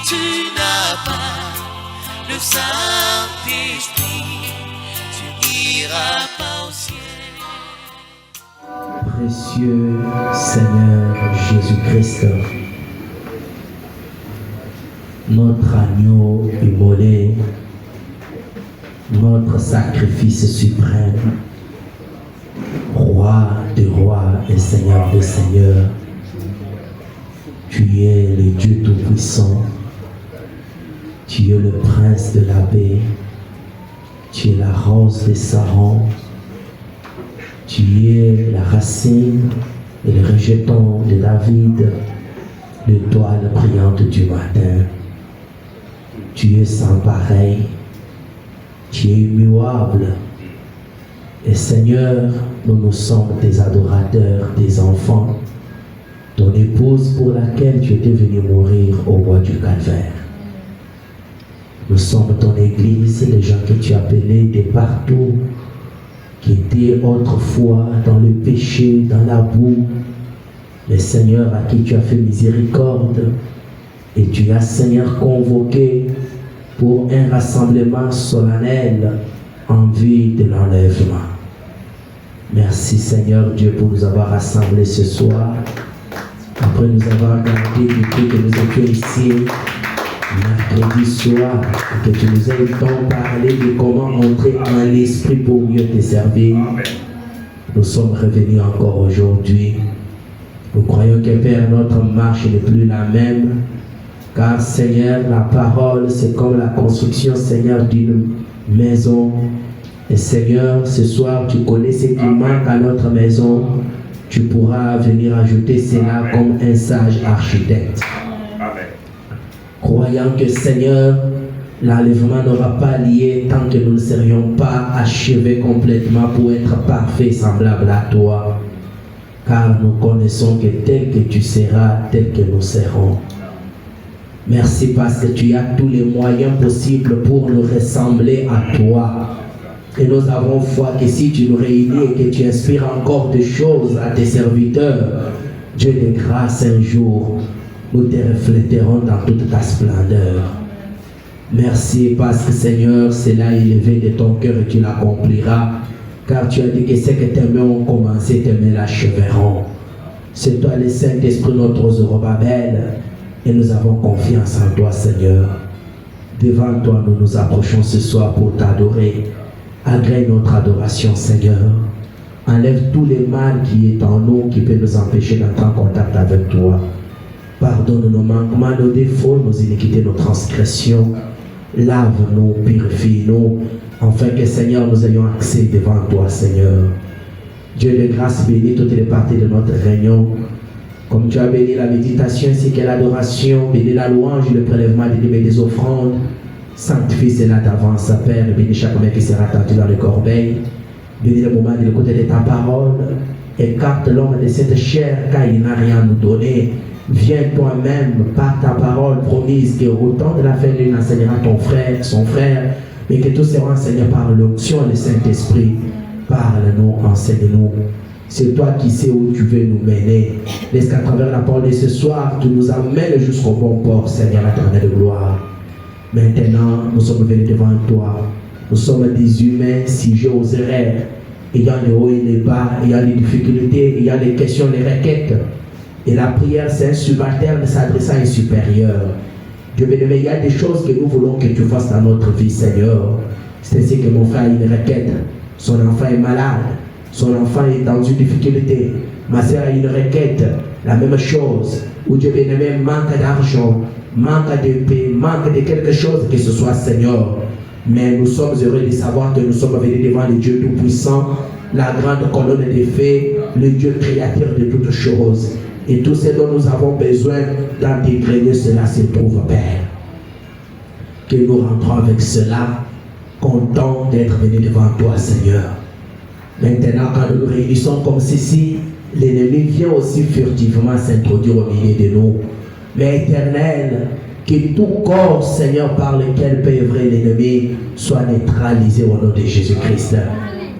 tu n'as pas le Saint-Esprit, tu n'iras pas au ciel. Précieux Seigneur Jésus-Christ, notre agneau immolé, notre sacrifice suprême, Roi de rois et Seigneur de seigneurs, tu es le Dieu Tout-Puissant, tu es le Prince de la paix, tu es la rose de Saron, tu es la racine et le rejeton de David, l'étoile brillante du matin. Tu es sans pareil, tu es immuable. Et Seigneur, nous sommes tes adorateurs, tes enfants, ton épouse pour laquelle tu étais venu mourir au bois du Calvaire. Nous sommes ton église, les gens que tu appelais de partout, qui étaient autrefois dans le péché, dans la boue, mais Seigneur à qui tu as fait miséricorde, et tu as Seigneur convoqué pour un rassemblement solennel en vue de l'enlèvement. Merci Seigneur Dieu pour nous avoir rassemblés ce soir, après nous avoir gardés depuis que nous étions ici mercredi soir, que tu nous aies tant parlé de comment entrer en l'esprit pour mieux te servir. Nous sommes revenus encore aujourd'hui. Nous croyons que Père, notre marche n'est plus la même, car Seigneur, la parole c'est comme la construction Seigneur d'une maison. Et Seigneur, ce soir tu connais ce qui manque à notre maison, tu pourras venir ajouter cela comme un sage architecte. Croyant que Seigneur, l'enlèvement n'aura pas lié tant que nous ne serions pas achevés complètement pour être parfaits, semblables à toi. Car nous connaissons que tel que tu seras, tel que nous serons. Merci parce que tu as tous les moyens possibles pour nous ressembler à toi. Et nous avons foi que si tu nous réunis et que tu inspires encore des choses à tes serviteurs, Dieu de grâce un jour, nous te refléterons dans toute ta splendeur. Merci parce que Seigneur, cela est élevé de ton cœur et tu l'accompliras. Car tu as dit que ceux que t'aimes ont commencé, t'aimer l'achèveront. C'est toi le Saint-Esprit, notre Zorobabel, et nous avons confiance en toi, Seigneur. Devant toi, nous nous approchons ce soir pour t'adorer. Agrée notre adoration, Seigneur. Enlève tous les mal qui est en nous, qui peut nous empêcher d'entrer en contact avec toi. Pardonne nos manquements, nos défauts, nos iniquités, nos transgressions. Lave-nous, purifie-nous, afin que, Seigneur, nous ayons accès devant toi, Seigneur. Dieu de grâce, bénis toutes les parties de notre réunion. Comme tu as béni la méditation ainsi que l'adoration, bénis la louange, le prélèvement des dîmes et des offrandes. Sanctifie cela d'avance, Père, bénis chaque main qui sera attendu dans les corbeilles. Bénis le moment de l'écouter de ta parole. Écarte l'homme de cette chair, car il n'a rien à nous donner. Viens toi-même par ta parole promise que au temps de la fin de l'une enseignera ton frère, son frère, mais que tout sera enseigné par l'onction et le Saint-Esprit. Parle-nous, enseigne-nous. C'est toi qui sais où tu veux nous mener. Laisse qu'à travers la parole de ce soir, tu nous amènes jusqu'au bon port, Seigneur éternel de gloire. Maintenant, nous sommes venus devant toi. Nous sommes des humains, si j'oserais, ayant les hauts et les bas, ayant les difficultés, ayant les questions, les requêtes. Et la prière, c'est un subalterne s'adressant à un supérieur. Dieu béni, il y a des choses que nous voulons que tu fasses dans notre vie, Seigneur. C'est ainsi que mon frère a une requête. Son enfant est malade. Son enfant est dans une difficulté. Ma soeur a une requête. La même chose. Où Dieu béni, manque d'argent, manque de paix, manque de quelque chose que ce soit, Seigneur. Mais nous sommes heureux de savoir que nous sommes venus devant le Dieu Tout-Puissant, la grande colonne des fées, le Dieu créateur de toutes choses. Et tout ce dont nous avons besoin d'intégrer cela se trouve, Père. Que nous rentrons avec cela, contents d'être venus devant toi, Seigneur. Maintenant, quand nous nous réunissons comme ceci, l'ennemi vient aussi furtivement s'introduire au milieu de nous. Mais Éternel, que tout corps, Seigneur, par lequel peut œuvrer l'ennemi, soit neutralisé au nom de Jésus-Christ.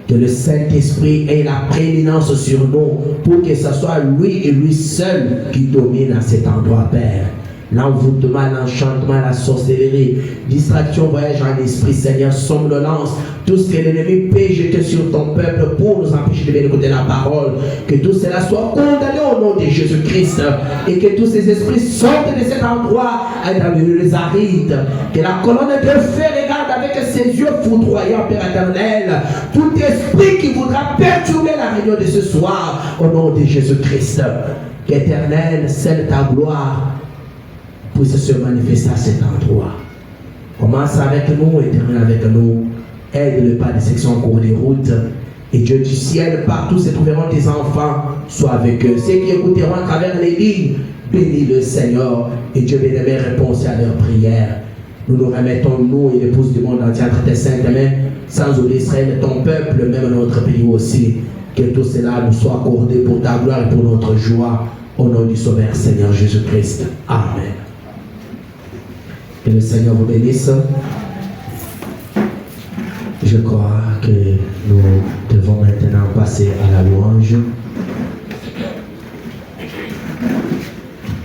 Que le Saint-Esprit ait la prééminence sur nous pour que ce soit lui et lui seul qui domine à cet endroit, Père. l'envoûtement, l'enchantement, la sorcellerie, distraction, voyage en esprit, Seigneur, somnolence, tout ce que l'ennemi peut jeter sur ton peuple pour nous empêcher de bien écouter la parole, que tout cela soit condamné au nom de Jésus-Christ et que tous ces esprits sortent de cet endroit dans les arides, que la colonne de feu regarde avec ses yeux foudroyants, Père éternel, tout esprit qui voudra perturber la réunion de ce soir au nom de Jésus-Christ, qu'éternel, scelle ta gloire puisse se manifester à cet endroit. Commence avec nous et termine avec nous. Aide le pas de section en cours des routes. Et Dieu du ciel, partout se trouveront tes enfants, sois avec eux. Ceux qui écouteront à travers les lignes, bénis le Seigneur. Et Dieu bénit réponse à leurs prières. Nous nous remettons, nous et l'épouse du monde entier, entre tes saintes mains, sans oublier Israël, ton peuple, même notre pays aussi. Que tout cela nous soit accordé pour ta gloire et pour notre joie. Au nom du Sauveur Seigneur Jésus-Christ. Amen. Que le Seigneur vous bénisse. Je crois que nous devons maintenant passer à la louange.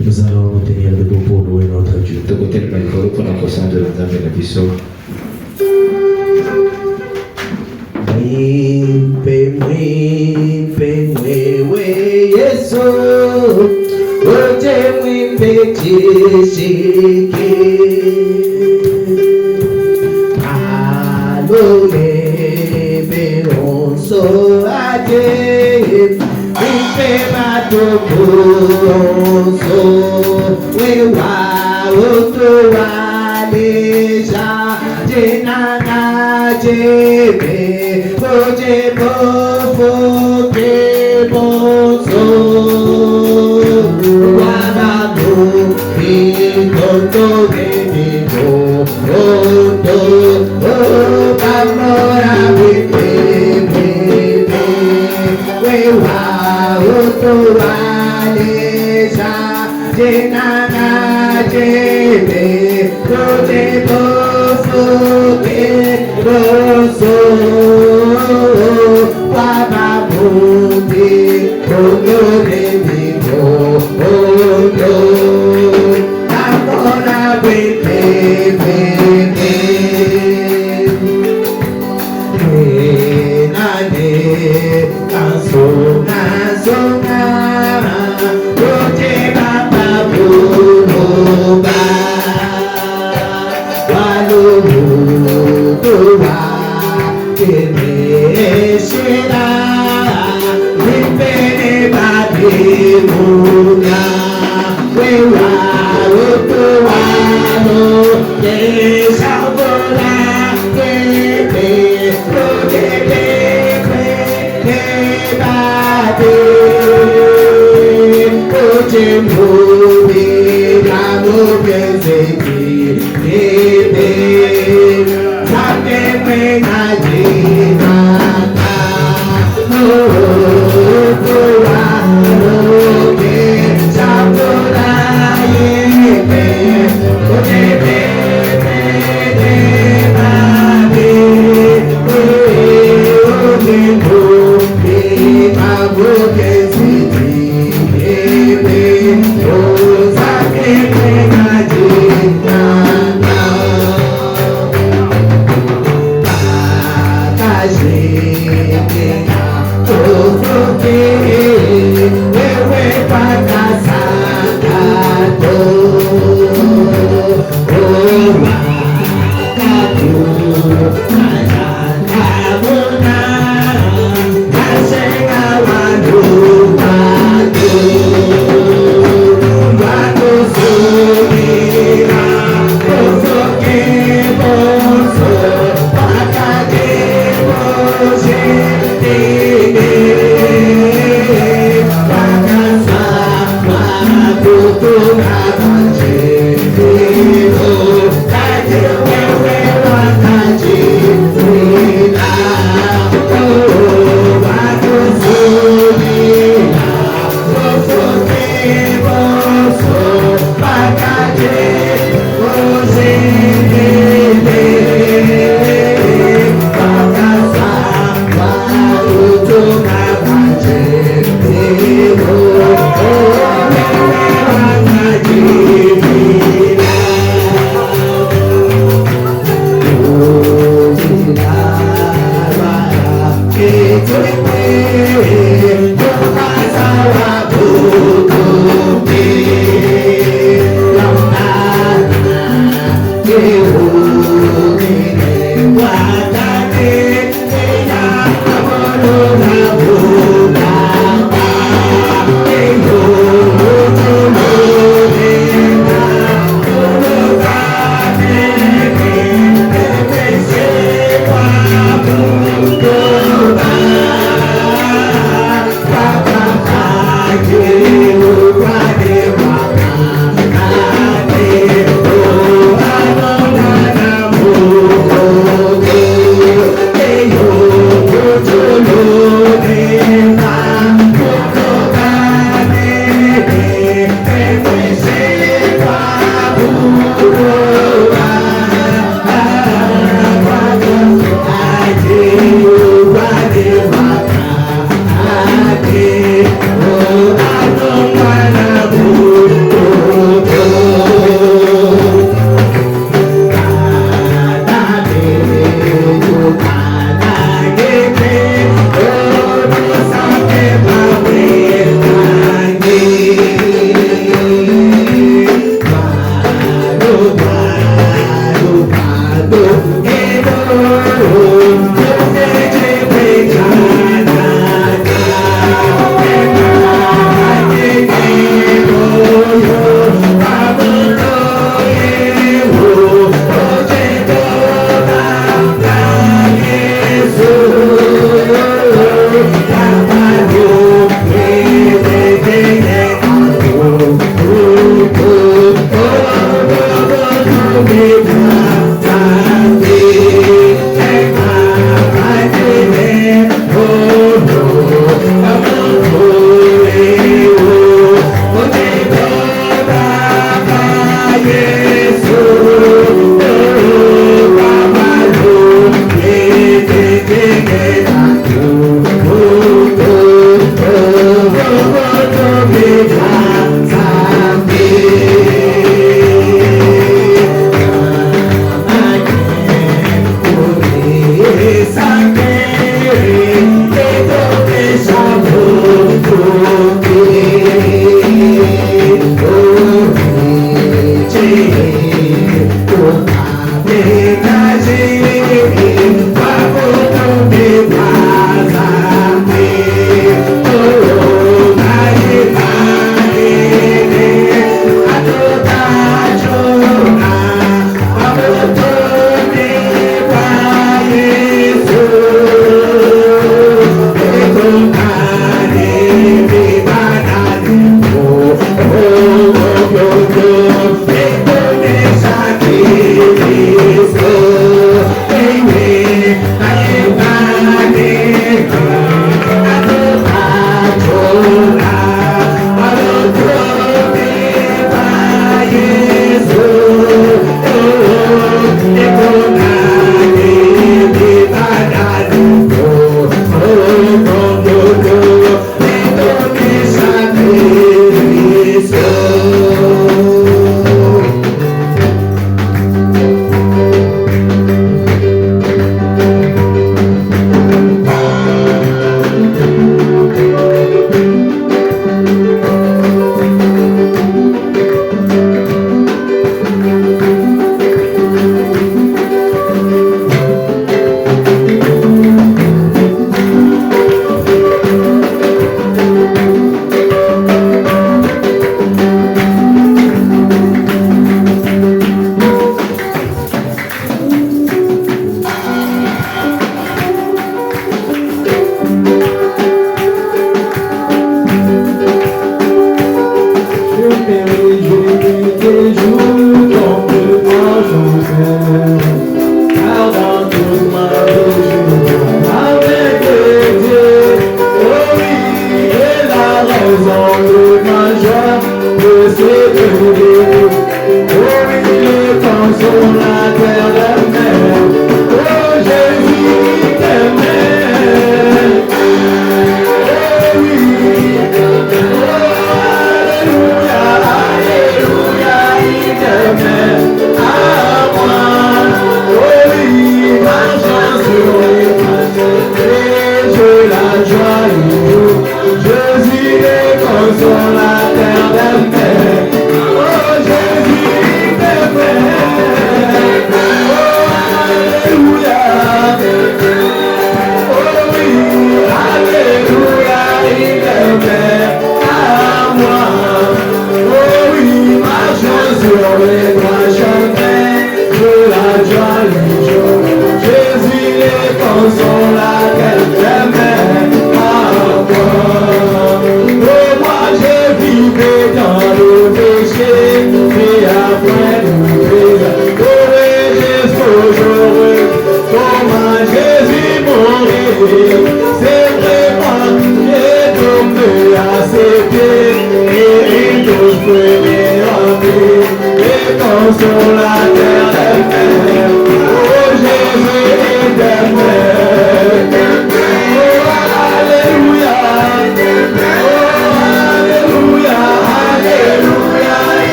Nous allons nous tenir debout pour louer notre Dieu. De côté le micro pour notre sang de la dame et la biseau. Oh Consolateur de paix, oh Jésus de paix.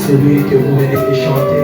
celui que vous venez de chanter.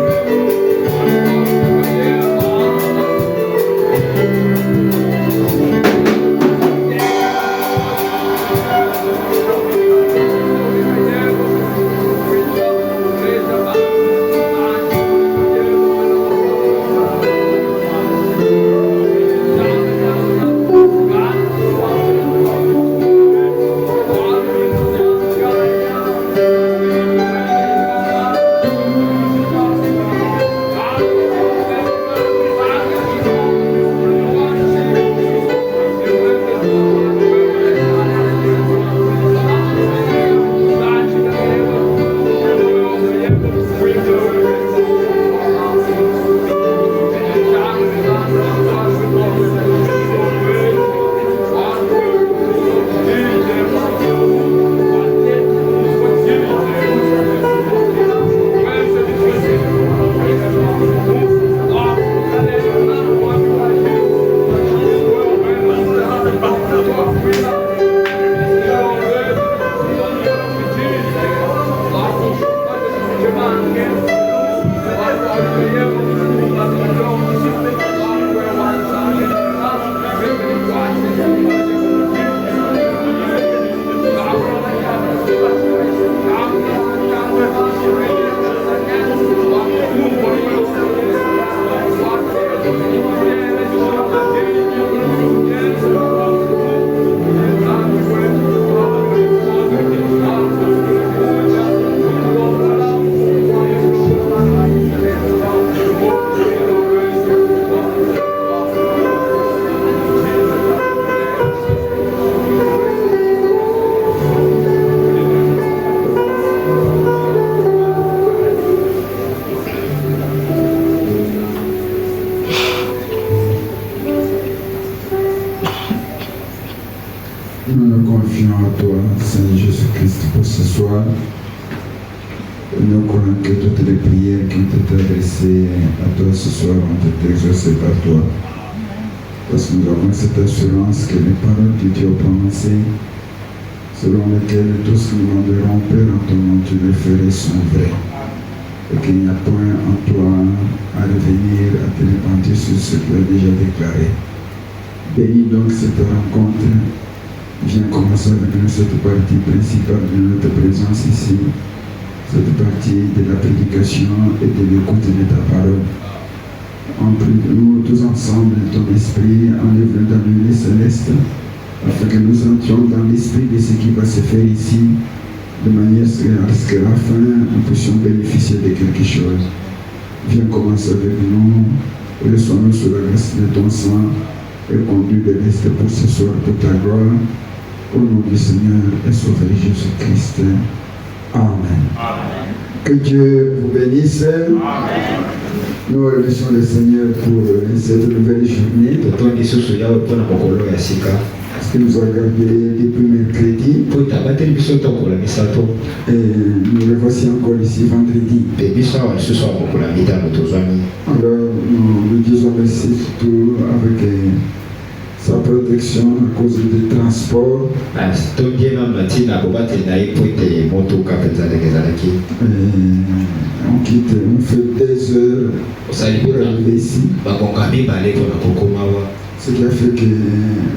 Nous nous confions à toi, Seigneur Jésus-Christ, pour ce soir. Nous croyons que toutes les prières qui ont été adressées à toi ce soir ont été exaucées par toi. Parce que nous avons cette assurance que les paroles que tu as prononcées, selon lesquelles tout ce que nous demanderons, Père, en ton nom, tu les ferais, sont vraies. Et qu'il n'y a point en toi à revenir, à te repentir sur ce que tu as déjà déclaré. Bénis donc cette rencontre. Viens commencer avec nous cette partie principale de notre présence ici, cette partie de la prédication et de l'écoute de ta parole. Emplis-nous tous ensemble de ton esprit, enlève dans l'unité céleste, afin que nous entrions dans l'esprit de ce qui va se faire ici, de manière à ce qu'à la fin, nous puissions bénéficier de quelque chose. Viens commencer avec nous, reçois-nous sous la grâce de ton sang, et conduis le reste pour ce soir pour ta gloire. Au nom du Seigneur et Sauveur Jésus-Christ. Amen. Amen. Que Dieu vous bénisse. Amen. Nous remercions le Seigneur pour cette nouvelle journée. Parce qu'il nous a gardés depuis mercredi. Et nous le voici encore ici vendredi. Alors nous disons merci surtout avec sa protection à cause des transports. On quitte, on fait des heures pour arriver ici. Ce qui a fait que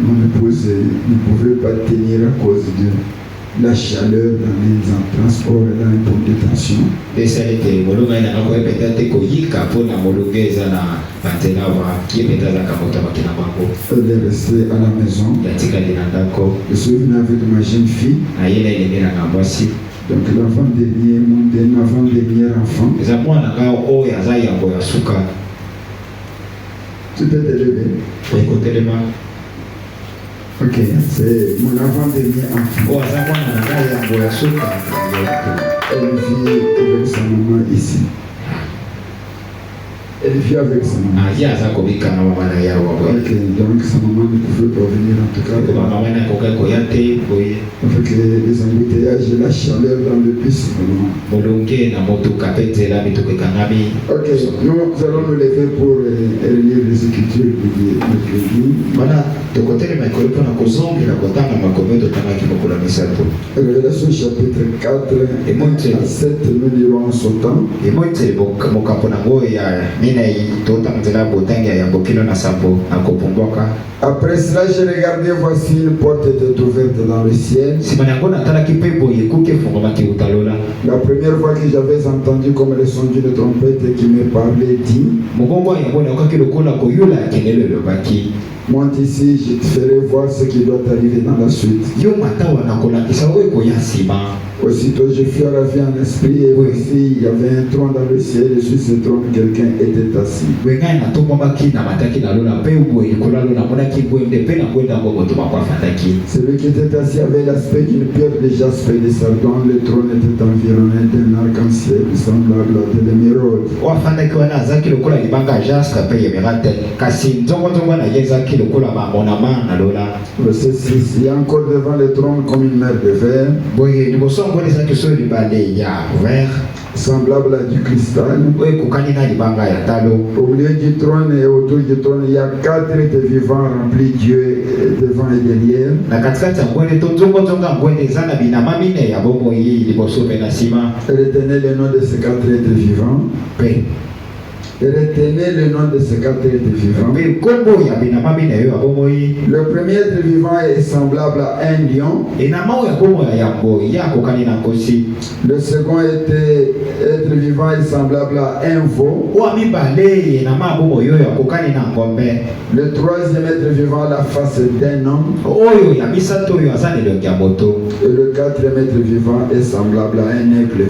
mon épouse ne pouvait pas tenir à cause de la chaleur dans les transports et dans les pompes de tension. Elle est restée à la maison. Je suis venu avec ma jeune fille. Donc l'avant-dernier, mon avant-dernier enfant. Tu peux te lever. Ok, c'est mon avant-dernier enfant. Elle vit avec sa maman ici. Elle vit avec sa maman. Azi aza kobika na mama na yawa boye. Ok, donc sa maman ne pouvait pas venir en tout cas. Ko mama na koka koyate boye. Avec les embouteillages et la chaleur dans le bus. Molonge na motuka petela bituko kanami. Ok, nous allons nous lever pour relire les écritures du mercredi. Voilà, de côté de ma collègue pour la cosombe, la contente ma commune de Tamaki pour la misato. Révélation chapitre 4 et 7, nous lirons en sautant. Et moi, c'est mon caponango et Minei, tout en de la botanga et un bokino na sapo, à Kopomboka. Après cela, j'ai regardé, voici une porte était ouverte dans le ciel. Si mon n'a pas qui peut boyer, couper pour ma kiutalola. La première fois que j'avais entendu comme le son d'une trompette qui me parlait dit: Mon bon y a bon que le cola koyola qui est le baki. Monte ici, je te ferai voir ce qui doit arriver dans la suite. Yo matawa na kola kisawe koyasima. Aussitôt je fus ravi en esprit et voici il y avait un trône dans le ciel et sur ce trône quelqu'un était assis. Wenga na tomo baki na mataki na lola pe boye kola lola mona ki boye de pe na kwenda ngo to makwa fataki. Celui qui était assis avait l'aspect d'une pierre de jaspe et de sardone. Le trône était environné d'un arc-en-ciel semblable à de l'émeraude. Wa fataki wana zaki lokola libanga jaspe pe yemerate kasi nzongo nzongo na yezaki lokola mamona na lola. Verset 6. Il y a encore devant le trône comme une mer de verre. Boye ni boso ngone zaki so libale ya vert semblable à du cristal. Oye kokani na libanga ya talo. Au milieu du trône et autour du trône, il y a 4 êtres vivants remplis Dieu devant et derrière. Na katikati ya ngone to nzongo nzongo ngone zana binama mine ya bomo yi liboso pe na sima. Retenez le nom de ces 4 êtres vivants. Pe Retenez le nom de ces 4 êtres vivants. Le premier être vivant est semblable à un lion. Le second être vivant est semblable à un veau. Le troisième être vivant a la face d'un homme. Et le quatrième être vivant est semblable à un aigle.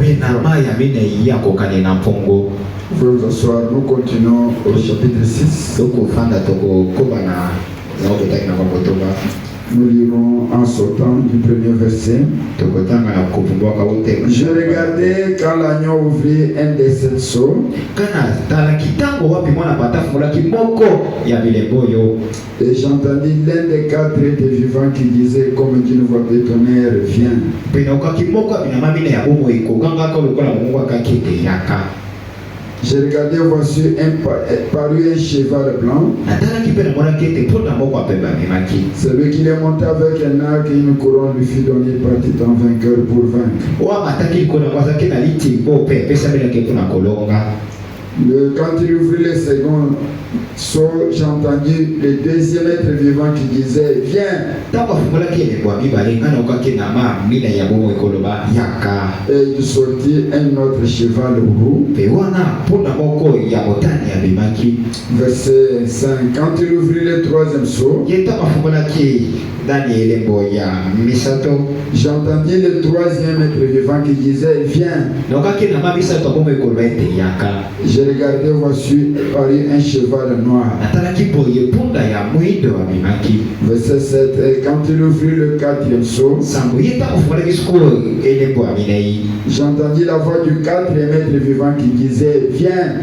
Vous pouvez vous asseoir, nous continuons au chapitre 6. Nous lirons en sautant du premier verset. Je regardais quand l'agneau ouvrit un des 7 sceaux. Et j'entendis l'un des 4 êtres vivants qui disait comme d'une voix de tonnerre: viens. J'ai regardé, voici paru un cheval blanc. Celui qui est monté avec un arc et une couronne lui fut donné, partit en vainqueur pour vaincre. Quand il ouvrit le second sceau, j'ai entendu le deuxième être vivant qui disait: viens. Et il sortit un autre cheval roux. Verset 5. Quand il ouvrit le troisième sceau, j'ai entendu le troisième être vivant qui disait: viens. J'ai regardé, voici paru un cheval noir. Verset 7. Et quand il ouvrit le quatrième sceau, j'ai entendu la voix du quatrième être vivant qui disait: viens.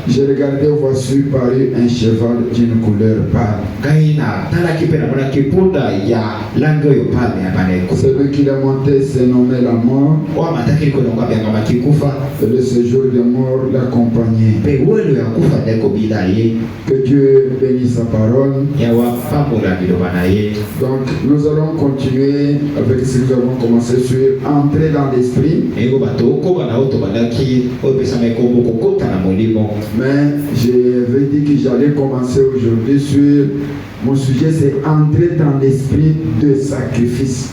J'ai regardé, voici paru un cheval d'une couleur pâle. Celui qui l'a monté s'est nommé la mort. Et le séjour des morts l'accompagnait. Que Dieu bénisse sa parole. Donc nous allons continuer avec ce que nous avons commencé sur entrer dans l'esprit. Mais j'avais dit que j'allais commencer aujourd'hui sur mon sujet, c'est entrer dans l'esprit de sacrifice.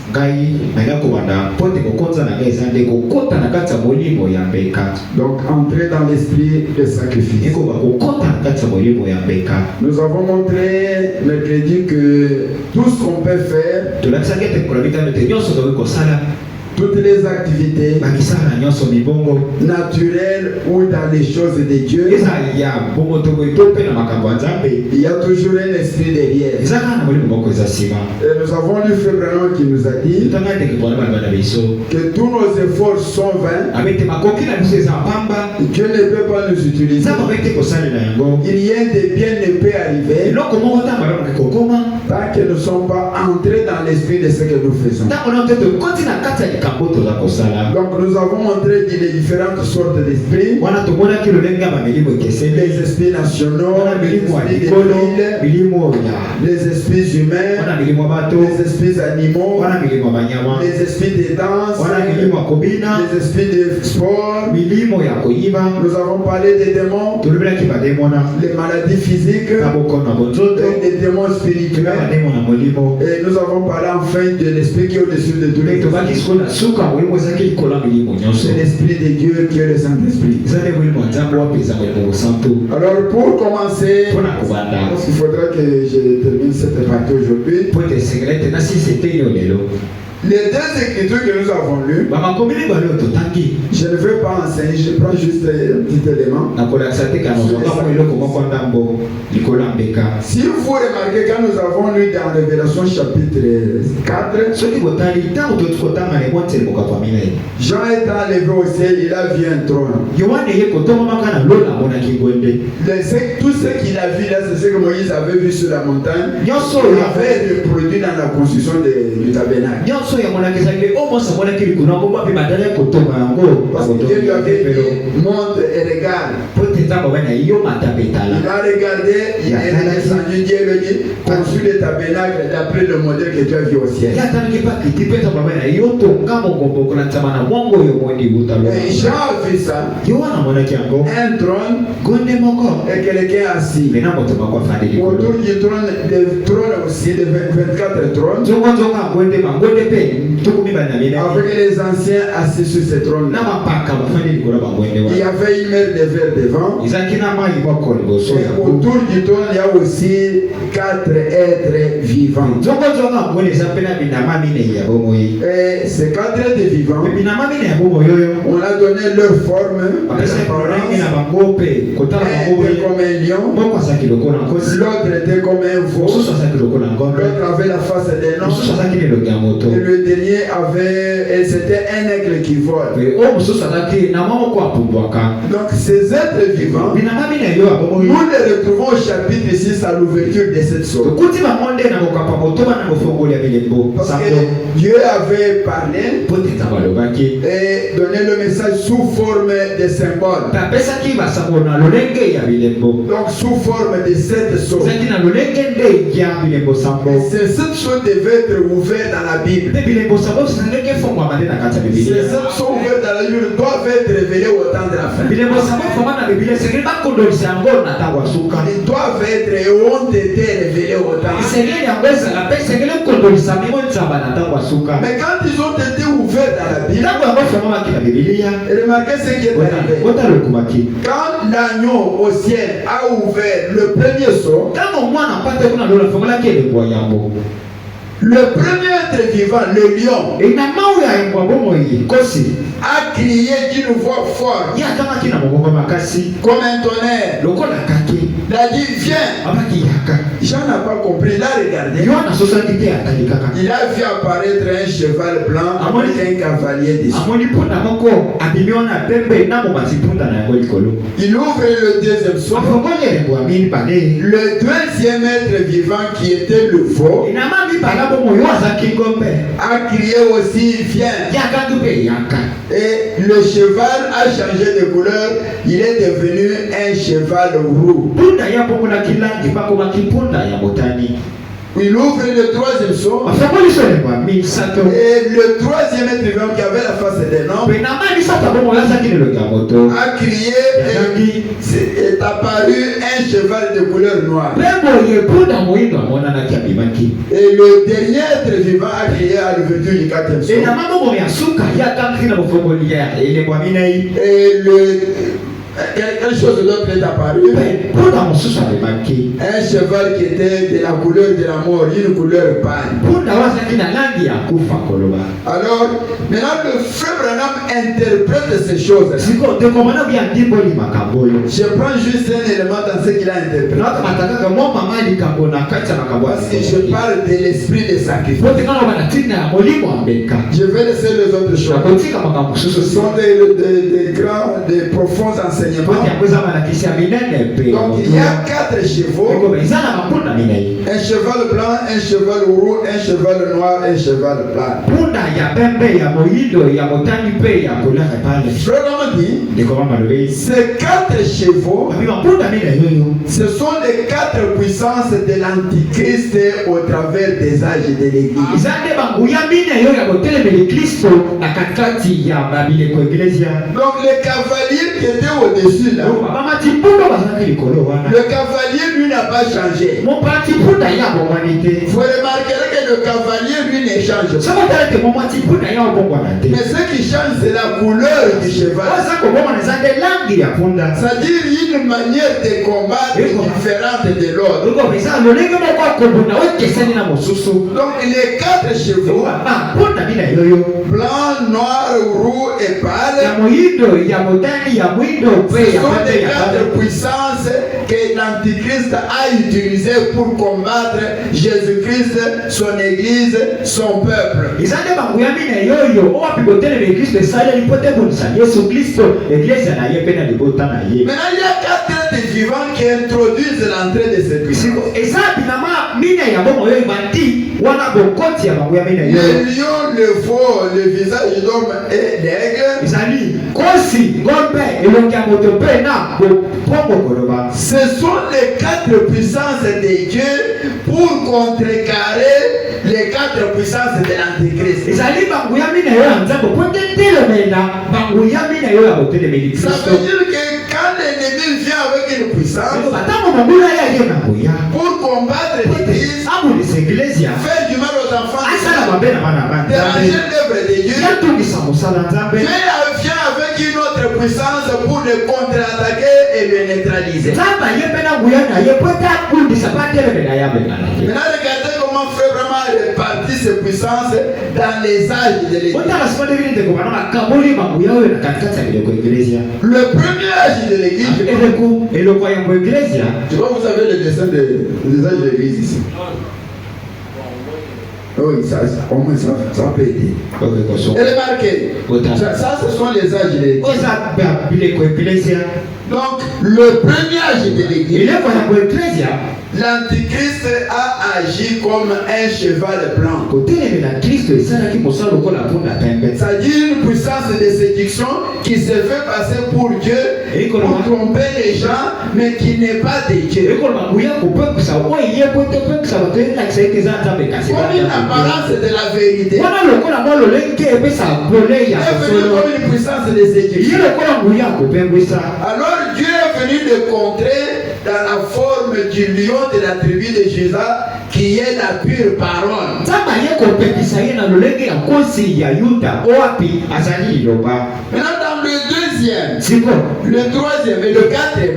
Donc entrer dans l'esprit de sacrifice. Nous avons montré mercredi que tout ce qu'on peut faire, toutes les activités naturelles ou dans les choses de Dieu, il y a toujours un esprit derrière. Et nous avons lu Frère Branham qui nous a dit que tous nos efforts sont vains. Dieu ne peut pas nous utiliser. Rien de bien ne peut arriver tant que nous ne sommes pas entrés dans l'esprit de ce que nous faisons. Donc nous avons montré les différentes sortes d'esprits. Les esprits nationaux, les esprits humains, les esprits animaux, les esprits de danse, les esprits de sport. Nous avons parlé des démons, les maladies physiques, des démons spirituels. Et nous avons parlé enfin de l'esprit qui est au-dessus de tous les autres. C'est l'esprit de Dieu qui est le Saint-Esprit. Alors pour commencer, il faudra que je termine cette partie aujourd'hui. Les deux écritures que nous avons lues, je ne veux pas enseigner, je prends juste un petit élément. Si vous remarquez, quand nous avons lu dans Révélation chapitre 4, Jean est enlevé au ciel, il a vu un trône. Tout ce qu'il a vu là, c'est ce que Moïse avait vu sur la montagne. Il avait reproduit dans la construction du tabernacle. Parce que Dieu lui avait dit, monte et regarde. Il a regardé, il est descendu, Dieu lui dit, construis le tabernacle d'après le modèle que tu as vu au ciel. Et Jean a vu ça, un trône et quelqu'un assis. Autour du trône aussi, de 24 trônes, avec les anciens assis sur ce trône. Il y avait une mer de verre devant. Et autour du trône, il y a aussi 4 êtres vivants. Et ces 4 êtres vivants, on a donné leur forme, leur apparence. Un était comme un lion, l'autre était comme un veau, l'autre avait la face d'un homme, et le dernier avait, c'était un aigle qui vole. Donc ces êtres vivants, nous les retrouvons au chapitre 6 à l'ouverture de cette sorte. Parce que Dieu avait parlé et donné le message sous forme de symbole. Donc sous forme de cette sorte. Ces 7 choses devaient être ouvertes dans la Bible. Ces 7 sont ouvertes dans la Bible, doivent être révélées au temps de la fin. Ils doivent être et ont été révélés au temps. Mais quand ils ont été ouverts dans la Bible, remarquez ce qui est arrivé. Quand l'agneau au ciel a ouvert le premier sceau, le premier être vivant, le lion, a crié d'une voix forte, comme un tonnerre. Il a dit, viens. Jean n'a pas compris, il a regardé. Il a vu apparaître un cheval blanc avec un cavalier dessus. Il ouvre le deuxième sceau. Le deuxième être vivant qui était le veau a crié aussi, viens. Et le cheval a changé de couleur, il est devenu un cheval roux. Il ouvre le troisième sceau. Et le troisième être vivant qui avait la face d'un homme a crié et est apparu un cheval de couleur noire. Et le dernier être vivant a crié à l'ouverture du 4e sceau. Et Quelque chose d'autre est apparu. Un cheval qui était de la couleur de la mort, une couleur pâle. Alors, maintenant le frère Branham interprète ces choses. Je prends juste un élément dans ce qu'il a interprété. Parce que je parle de l'esprit de sacrifice. Je vais laisser les autres choses. Ce sont des grands, des profonds enseignements. Donc il y a 4 chevaux. Un cheval blanc, un cheval roux, un cheval noir, un cheval blanc. Frère dit, ces 4 chevaux, ce sont les 4 puissances de l'Antichrist au travers des âges de l'Église. Donc les cavaliers qui étaient au-dessus là, le cavalier lui n'a pas changé. Vous remarquerez que le cavalier lui ne change pas. Mais ce qui change c'est la couleur du cheval. C'est-à-dire une manière de combattre différente de l'autre. Donc les 4 chevaux, blanc, noir, roux et pâle, ce sont des 4 puissances que l'Antichrist a utilisées pour combattre Jésus-Christ, son Église, son peuple. Maintenant il y a 4 êtres vivants qui introduisent l'entrée de cette puissance. Le lion, le veau, le visage d'homme et d'aigle. Ce sont les 4 puissances de Dieu pour contrecarrer les 4 puissances de l'Antichrist. Ça veut dire que quand l'ennemi vient avec une puissance pour combattre l'Église, faire du mal aux enfants, déranger l'œuvre de Dieu, vient avec une autre puissance pour le contre-attaquer et le neutraliser. Maintenant regardez comment fait vraiment répartir ces puissances dans les âges de l'Église. Le premier âge de l'Église, je vois vous avez le dessin des âges de l'Église ici. Oui, ça, au moins ça peut aider. Et remarquez, ça ce sont les âges de l'Église. Donc, le premier âge de l'Église, l'Antichrist a agi comme un cheval blanc. C'est-à-dire une puissance de séduction qui se fait passer pour Dieu, pour tromper les gens, mais qui n'est pas de Dieu. Comme une apparence de la vérité. Est venu comme une puissance de séduction. Alors Dieu est venu le contrer dans la forme du lion de la tribu de Juda qui est la pure parole. Maintenant dans le deuxième, le troisième et le quatrième,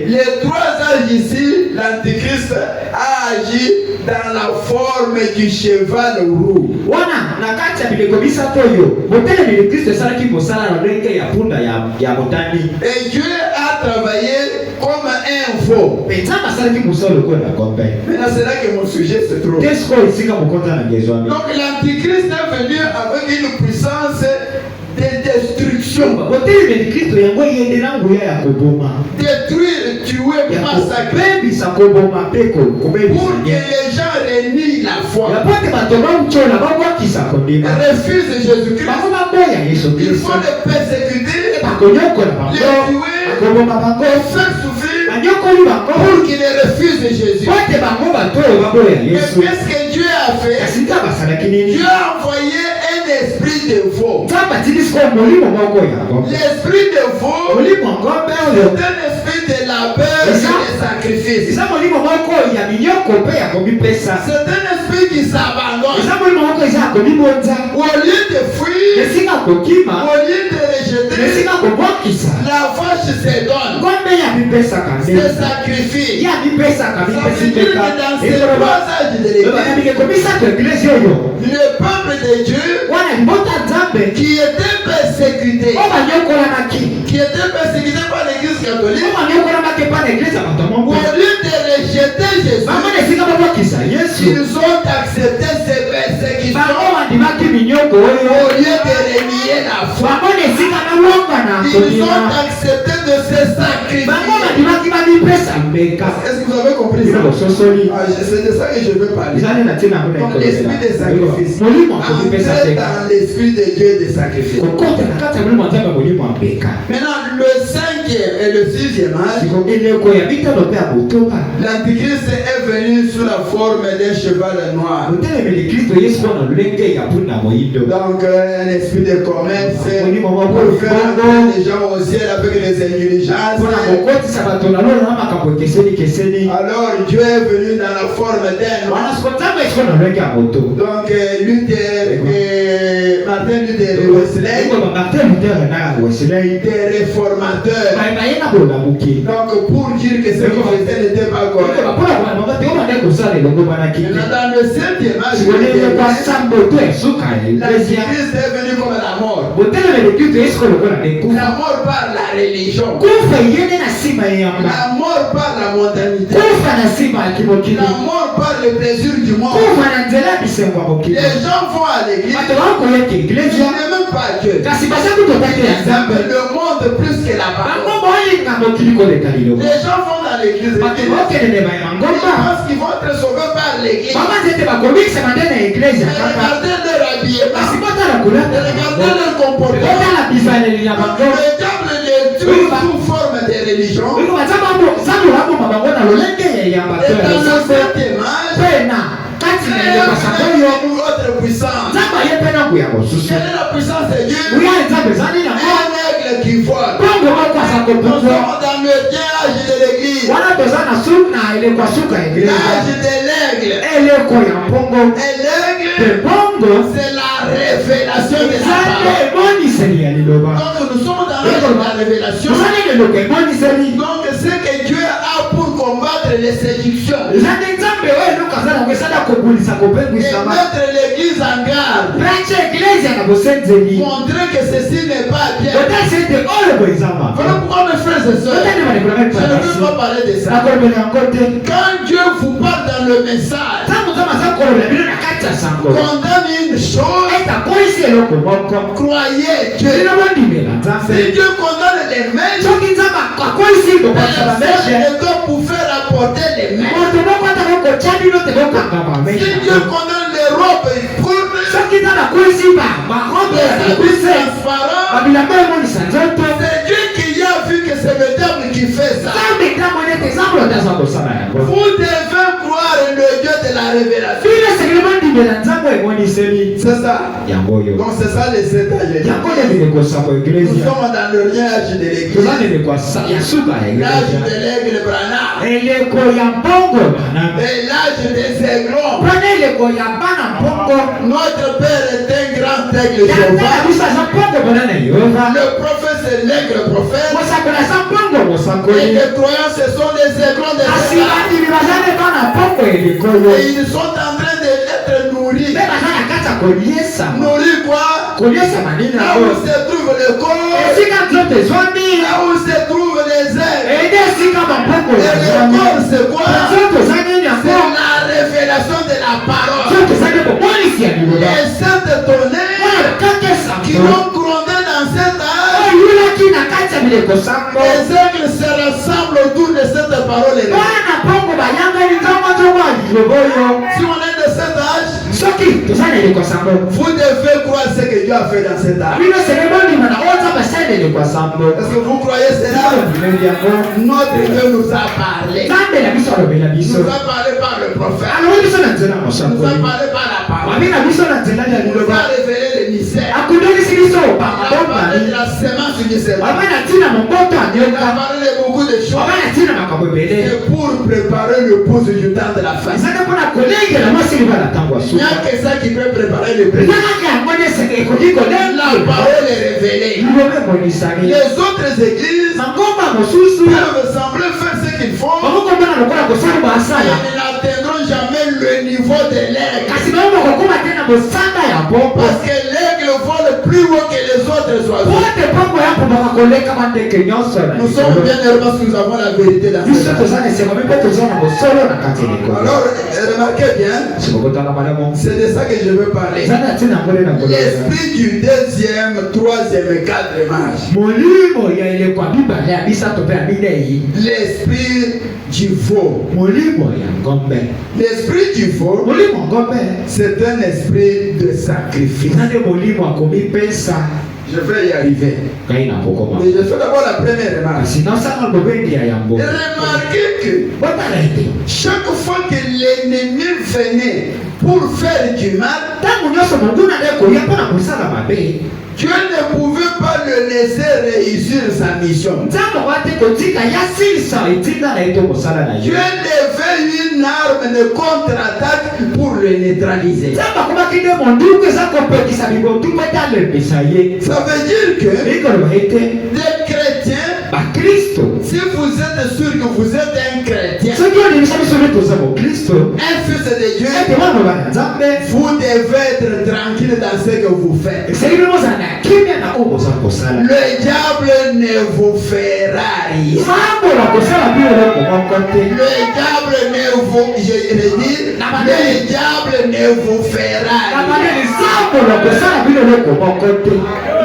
les 3 âges ici, l'Antichrist a agi dans la forme du cheval roux. Et Dieu a travaillé comme un veau. Maintenant c'est là que mon sujet se trouve. Donc l'Antichrist est venu avec une puissance de destruction. Détruire, tuer, massacrer. Pour que les gens renient la foi. Refusent Jésus-Christ. Il faut les persécuter, les tuer, les faire souffrir pour qu'ils refusent Jésus. Mais qu'est-ce que Dieu a fait? Dieu a envoyé un esprit de faux. L'esprit de faux, c'est un esprit de labeur et de sacrifice. C'est un esprit qui s'abandonne. Au lieu de fuir, au lieu de rejeter, la vache se donne. Se sacrifie. Ça veut dire que dans ces 3 âges de l'Église, le peuple de Dieu qui était persécuté par l'Église catholique, au lieu de rejeter Jésus, ils ont accepté ces persécutions au lieu de renier la foi. Ils ont accepté de se sacrifier. Est-ce que vous avez compris ça? C'est de ça que je veux parler. Donc l'esprit de sacrifice. Entrer dans l'esprit de Dieu de sacrifice. Maintenant, le 5e et le 6e âge, l'Antichrist est venu sous la forme d'un cheval noir. Donc un esprit de commerce pour faire entrer les gens au ciel avec les indulgences. Alors Dieu est venu dans la forme d'un noir. Donc Luther et Martin Luther et Wesley, des réformateurs. Donc pour dire que ce qu'ils faisaient n'était pas correct. Dans le 7e âge, l'Antichrist est venu comme la mort. La mort par la religion. La mort par la mondanité. La mort par le plaisir du monde. Les gens vont à l'église. Ils n'aiment même pas Dieu. Ils aiment le monde plus que la parole. Les gens vont dans l'église. Ils pensent qu'ils vont être sauvés par l'église. Regardez leur habillement. Regardez leur comportement. Le diable les tue sous forme de religion. Et dans le 7e âge, autre puissance. Quelle est la puissance de Dieu? Un aigle qui vole. Nous sommes dans le dernier âge de l'église. L'âge de l'aigle. Et l'aigle, c'est la révélation de la parole. Donc nous sommes dans l'âge de la révélation. Donc ce que Dieu a pour combattre les séductions. Et mettre l'église en garde. Montrer que ceci n'est pas bien. Voilà pourquoi mes frères et sœurs, je ne veux pas parler de ça. Quand Dieu vous parle dans le message, condamne une chose, croyez Dieu. Si Dieu condamne les maîtres, les doigts pour faire apporter les maîtres. Si Dieu condamne les robes, c'est Dieu qui a vu que c'est le diable qui fait ça. Vous devez croire le Dieu de la révélation. C'est ça. Donc c'est ça les 7 âges. Nous sommes dans le dernier âge de l'église. L'âge de l'aigle Branham. Et l'âge des aiglons. Notre Père est un grand aigle Jéhovah. Le prophète c'est l'aigle prophète. Et les croyants ce sont les aiglons de Satan. Et ils sont en train d'être nourris. Nourris quoi? Là où se trouve le corps. Là où se trouvent les ailes. Et le corps c'est quoi? C'est la révélation de la parole. Les saintes tonnerres qui vont gronder dans cet âge. Les aigles se rassemblent autour de cette parole. Si on est de cet âge, vous devez croire ce que Dieu a fait dans cet âge. Est-ce que vous croyez cela? Notre Dieu nous a parlé. Nous a parlé par le prophète. Nous a parlé par la parole. Nous a révélé les mystères. parlé de la semence du serpent. Baba na tina moboto Il a anyoka. parlé de beaucoup de choses. Baba na tina makambo ebele. C'est pour préparer le pose du temps de la fête. Ezaka mpona kolengela mwasi libala ntango ya Il n'y suka. a que ça qui peut préparer le prise. Ezaka yango nde ekoki La parole est révélée. liloba emonisani. Les autres églises mangomba mosusu peuvent sembler faire ce qu'ils font, bakokombana lokola kosala mais basala. ils n'atteindront jamais le niveau de l'aigle. Kasi bango bakokoma te na mosanda ya popo. Parce que l'aigle vole plus haut que les autres oiseaux. Pote popo yapo bakakoleka bandeke nyonso na Nous sommes bien heureux parce que nous avons la vérité dans biso cette toza na esengo mpe toza na bosolo na kati ya likolo. Alors, remarquez bien, sikokotana malamu c'est de ça que je veux parler. eza na ntina ngole na ngolo. L'esprit du deuxième, troisième et quatrième âge. molimo ya elekwa mibale ya misato mpe ya minei. L'esprit du veau. molimo ya ngombe. L'esprit du veau, molimo ngombe c'est un esprit de sacrifice. eza nde molimo ya komipesa. Je vais y arriver. ngai na kokoma. Mais je fais d'abord la première remarque. kasi nasanga bobendi ya yango. Remarquez que botala ete chaque fois que l'ennemi venait pour faire du mal, ntango nyonso monguna nde koya mpona kosala mabe. Dieu ne pouvait pas le laisser réussir sa mission. nzambe wate kotika ya silisa etinda na ye to kosala na Dieu ye. devait une arme de contre-attaque pour le neutraliser. nzambe akomaki nde monduku eza kopekisa bibotu mpe talembisa ye. Ça veut dire que ekoloba ete des chrétiens, bakristo si vous êtes sûr que vous êtes un chrétien, soki olimisa biso nde toza bokristo un fils de Dieu, ete wana bana nzambe vous devez être tranquille dans ce que vous faites. esali mpe bozala na kimia na oyo boza kosala. Le diable ne vous fera rien. sambola kosala bino eloko moko te. Le diable ne vous, je redis, le diable ne vous fera na rien. maneni sambola kosala bino eloko moko te.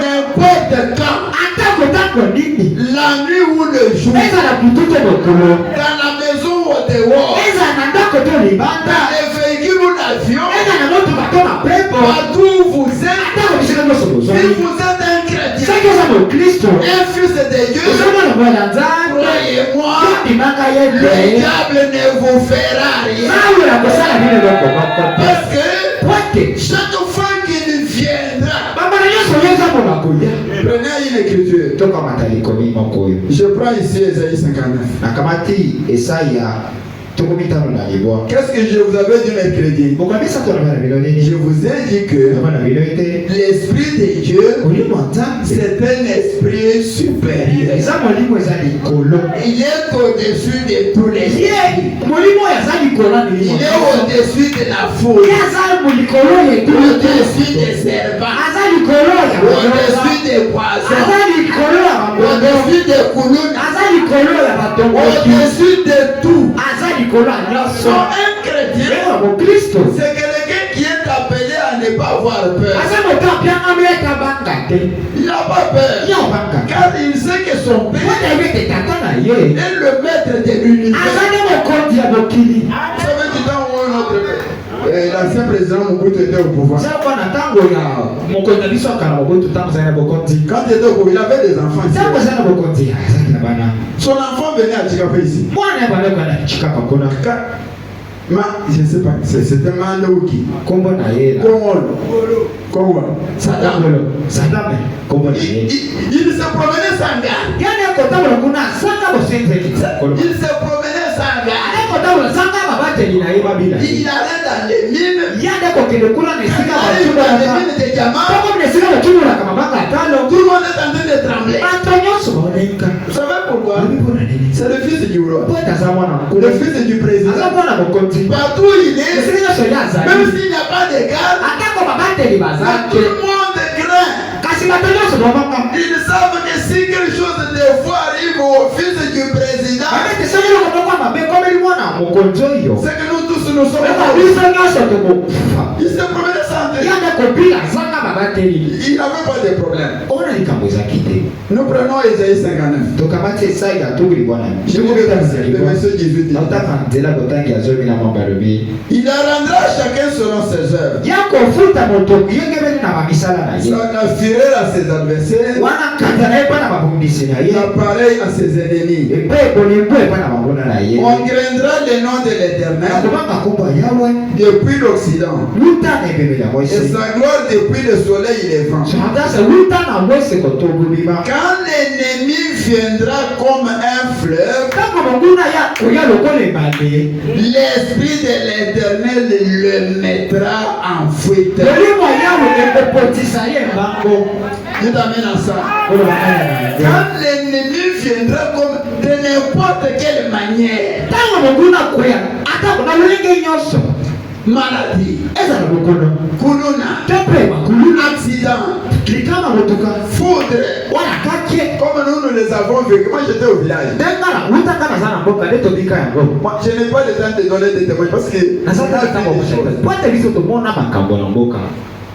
N'importe quand, atako tango nini la nuit ou le jour, ezala butu to mokolo dans la maison ou dehors, ezala na ndako to libanda dans les véhicules ou l'avion, ezala na motuka to na pepo partout où vous êtes, atako bisika nyonso si bozwai vous êtes un chrétien, soki oza mokristo un fils de Dieu, ozomona mwana nzambe croyez-moi, tondimaka ye le te diable ne vous fera rien. sambola kosala bino eloko moko te. Parce que pote chaque fois qu'il viendra, bambala nyonso oyo eza mona koya. prenez une écriture. tokamata likomi moko oyo Je prends ici Ésaïe 59. nakamati esaya tokomitano na libwa. Qu'est-ce que je vous avais dit mercredi? bokamisa tona bana bino Je nini vous ai dit que bana bino ete l'esprit de Dieu, molimo nzambe c'est un esprit supérieur. eza molimo eza likolo. Il est au-dessus de tous les ye esprits. molimo oyo aza likolo ya milimo Il est au-dessus de la foule, ye aza molikolo ya au-dessus des serpents, aza likolo ya au-dessus des poisons, aza likolo ya bambondo au-dessus des coulottes, aza likolo ya batomboki au-dessus de tout. aza likolo ya nyonso. Soit un chrétien, ewa mokristo c'est quelqu'un qui est appelé à ne pas avoir peur. aza moto apiangami ete abanga te Il n'a pas peur, ye obanga car il sait que son père otayebi ete tata na ye est le maître de l'univers. aza nde mokonzi ya mokili. Vous savez, du temps où l'ancien président Mobutu était au pouvoir, ntango na ntango ya mokonzi na biso akala mobutu ntango azali na bokonzi quand il était au pouvoir, il avait des enfants ici. ntango azali na bokonzi azalaki na bana Son enfant venait à Chikapa ici. mwana ya bandeko ya chikapa kuna Je ne sais pas, c'était Manouki. kombo na ye Kongolo. sadame kombo na ye Il se promenait sans garde. yani akotambola kuna asanga bosenzeli Il se promenait sans garde. akotambola asanga babateli na ye babila Il allait dans les mines. yande akokende kuna na Il esika arrive dans les mines de diamants. toko na esika bakimolaka mabanga atano Tout le monde est en train de trembler. bato nyonso baoneka Vous savez pourquoi? mpona nini C'est le fils du roi. po ete aza mwana Le mokulu fils du président. aza mwana mokonzi Partout où il est, esika nyonso ye azali même s'il n'y a pas de garde, atako babateli baza tout te le monde craint. kasi bato nyonso babanga Ils savent que si quelque chose de fois arrive au fils du président, babete soki eloko moko ya mabe ekomeli mwana mokonzi oyo c'est que nous tous nous sommes eza morts. biso nyonso tokokufa Il se promenait sans terre. yande kobila azanga babateli Il n'avait pas de problème. ona likambo ezaki te. Nous prenons Ésaïe 59. tokamati esai gatubuli bwana Je vous lis le verset 18. nautaka nzela kotangi azomi na mwamba lobi Il rendra chacun selon ses œuvres. ya fureur à ses adversaires, l'appareil à ses ennemis. On graindra le nom de l'Éternel depuis l'Occident et sa gloire depuis le soleil levant. Quand l'ennemi viendra comme un fleuve, l'Esprit de l'Éternel le mettra en fuite. Je t'amène à ça. Quand l'ennemi viendra comme de n'importe quelle manière, maladie, kuluna, accident, foudre, comme nous les avons vécu. Moi j'étais au village. Moi, je n'ai pas le temps de donner des témoignages parce que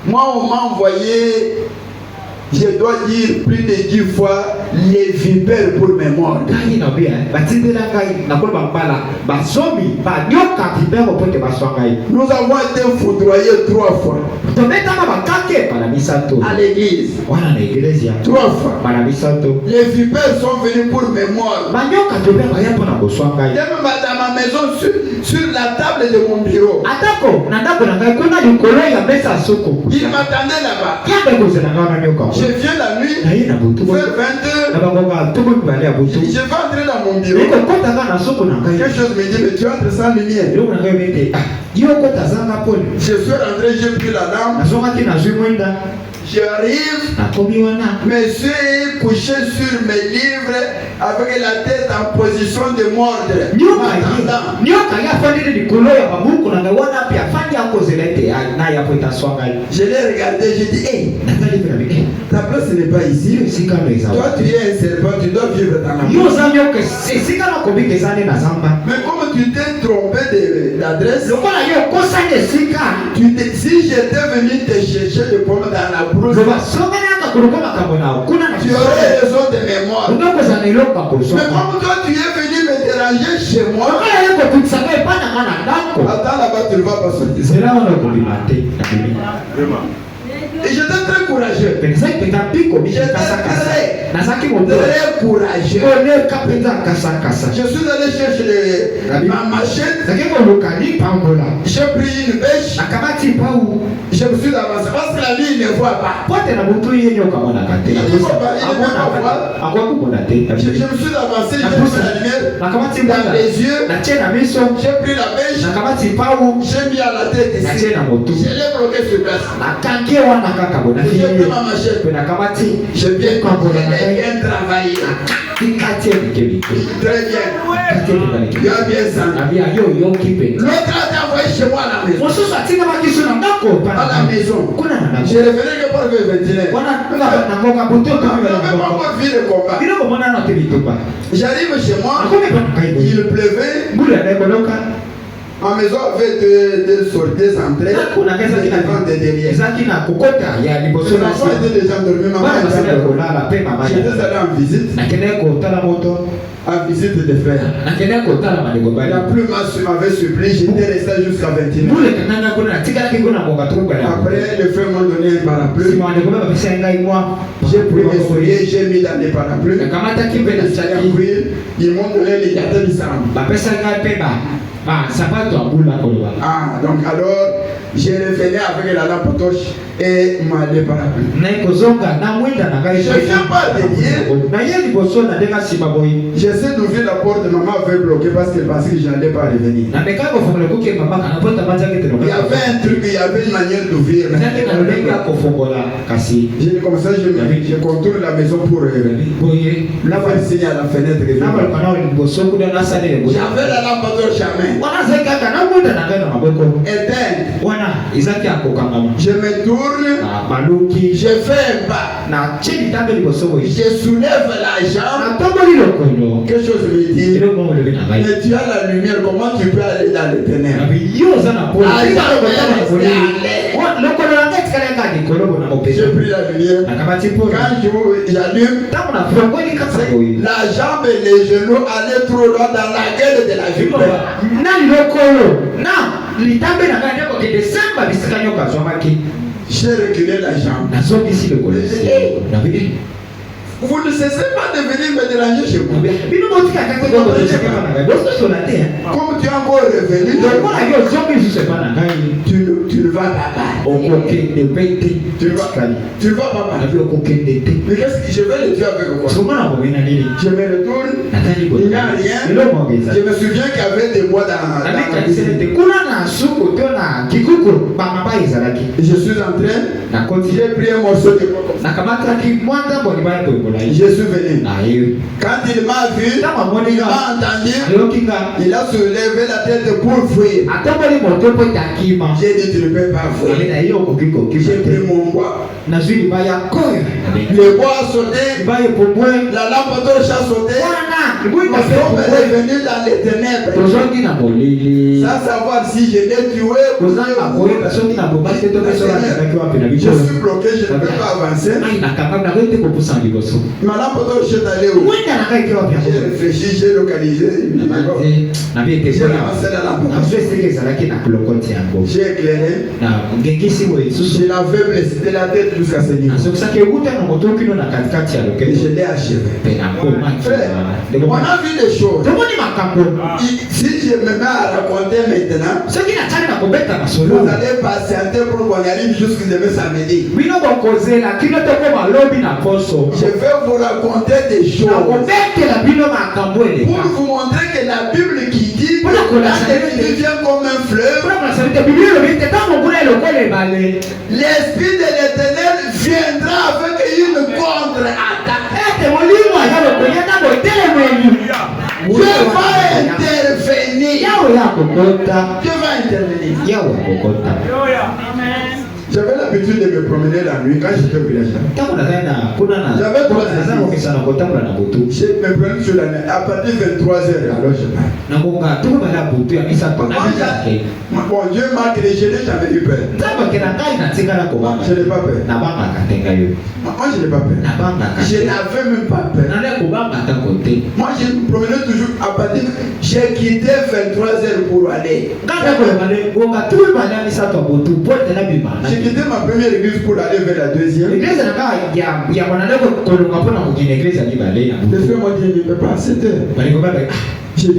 moi on m'a envoyé, je dois dire plus de 10 fois les vipères pour mes morts. Nous avons été foudroyés 3 fois à l'église. 3 fois. Les vipères sont venus pour mes morts. Même dans ma maison, sur la table de mon bureau. Il m'attendait là-bas. Je viens la nuit, vers 22h, je vais entrer dans mon bureau. Quelque chose me dit, mais tu entres sans lumière. Je suis rentré, j'ai pris la lampe. J'arrive, monsieur est couché sur mes livres avec la tête en position de mordre. Je l'ai regardé, j'ai dit, hey, ta place n'est pas ici. Toi tu es un serpent, tu dois vivre dans la mort. Mais comme tu t'es trompé d'adresse, si j'étais venu te chercher des pommes dans la brousse, tu aurais raison de mémoire. Mais comme toi tu es venu me déranger chez moi, attends là-bas, tu ne vas pas sortir. Et j'étais très courageux. J'étais très courageux. Je suis allé chercher ma machette. J'ai pris une bêche. Je me suis avancé parce que la vie ne voit pas. Je me suis avancé, j'ai pris la lumière dans les yeux. J'ai pris la bêche. J'ai mis à la tête ici. Je l'ai bloqué sur place. J'ai pris ma machette. J'ai bien travaillé. Très bien. Tu as bien ça. L'autre a envoyé chez moi à la maison. À la maison. Je revenais que pour le 29. On n'avait pas encore vu le combat. J'arrive chez moi. Il pleuvait. Ma maison avait deux sorties, des entrées, des ventes de derrière. Les enfants étaient déjà dormis, maman était dormie. J'étais allé en visite. En visite des frères. La pluie m'avait supplié, j'étais resté jusqu'à 21h. Après, les frères m'ont donné un parapluie. J'ai pris mes souliers, j'ai mis dans les parapluies. Ils m'ont donné les gâteaux du sang. Donc alors, j'ai revenu avec la lampe torche et les parapluies. Je ne viens pas de dire. J'essaie d'ouvrir la porte, maman avait bloqué parce qu'elle pensait que je n'allais pas revenir. Il y avait un truc, il y avait une manière d'ouvrir. Comme ça, je contourne la maison pour là, faire signe à la fenêtre. J'avais la lampe torche à main. Je me tourne, je fais un pas, je soulève la jambe, quelque chose me dit, mais tu as la lumière, comment tu peux aller dans les ténèbres? J'ai pris la lumière. Quand j'allume, la jambe et les genoux allaient trop loin dans la gueule de la vipère. J'ai reculé la jambe. Vous ne cessez pas de venir me déranger chez vous. Comme tu es encore revenu, tu ne vas pas. Tu ne vas pas. Mais qu'est-ce que je vais le tuer avec quoi? Je me retourne, il n'y a rien. Je me souviens qu'il y avait des bois dans la cuisine. Et je suis entré, j'ai pris un morceau de bois. Je suis venu. Quand il m'a vu, il m'a entendu, il a soulevé la tête pour fuir. J'ai dit tu ne peux pas fuir. J'ai pris mon bois. Le bois a sauté, la lampe torche a sauté. Ma femme est venue dans les ténèbres. Sans savoir si je l'ai tué ou je suis bloqué, je ne peux pas avancer. Ma lampe torche est allée où? J'ai réfléchi, j'ai localisé. J'ai avancé la lampe torche. J'ai éclairé. Je l'avais blessé de la tête jusqu'à ce niveau. Et je l'ai achevé. Frère, on a vu des choses. Si je me mets à raconter maintenant, vous allez patienter pour qu'on arrive jusqu'à demain samedi. Je vais vous raconter des choses pour vous montrer que la Bible qui dit que la vie vient comme un fleuve, l'esprit de l'Éternel viendra avec une contre-attaque. Dieu va intervenir. Dieu va intervenir. J'avais l'habitude de me promener la nuit quand j'étais au village. J'avais 3 ans. Je me promenais sur la nuit. À partir de 23h, alors je pars. Bon, Dieu m'a créé, je n'ai jamais eu peur. Je n'ai pas peur. Moi, je n'ai pas peur. Je n'avais même pas peur. Moi, je me promenais toujours à partir. J'ai quitté 23h pour aller. J'ai quitté ma première église pour aller vers la deuxième. Le frère m'a dit, il ne peut pas, c'était. Je suis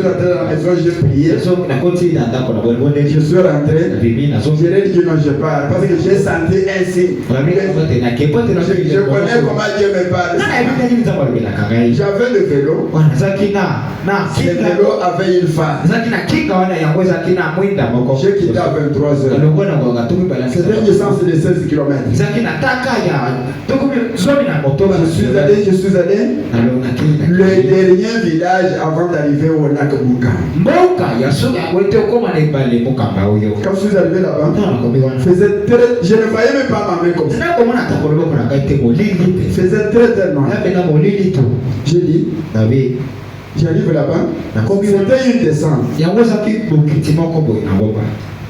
rentré à la maison, j'ai prié. Je suis rentré. Je lui ai dit que non, je pars. Parce que j'ai senti un signe. Je connais comment Dieu me parle. J'avais le vélo. Le vélo avait une phase. J'ai quitté à 23h. C'était une distance de 16 km. Je suis allé. Le dernier village avant d'arriver au lac Mouka. Quand je suis arrivé là-bas, je ne voyais même pas ma main comme ça. Faisait très noir. J'ai dit, j'arrive là-bas. C'était une descente.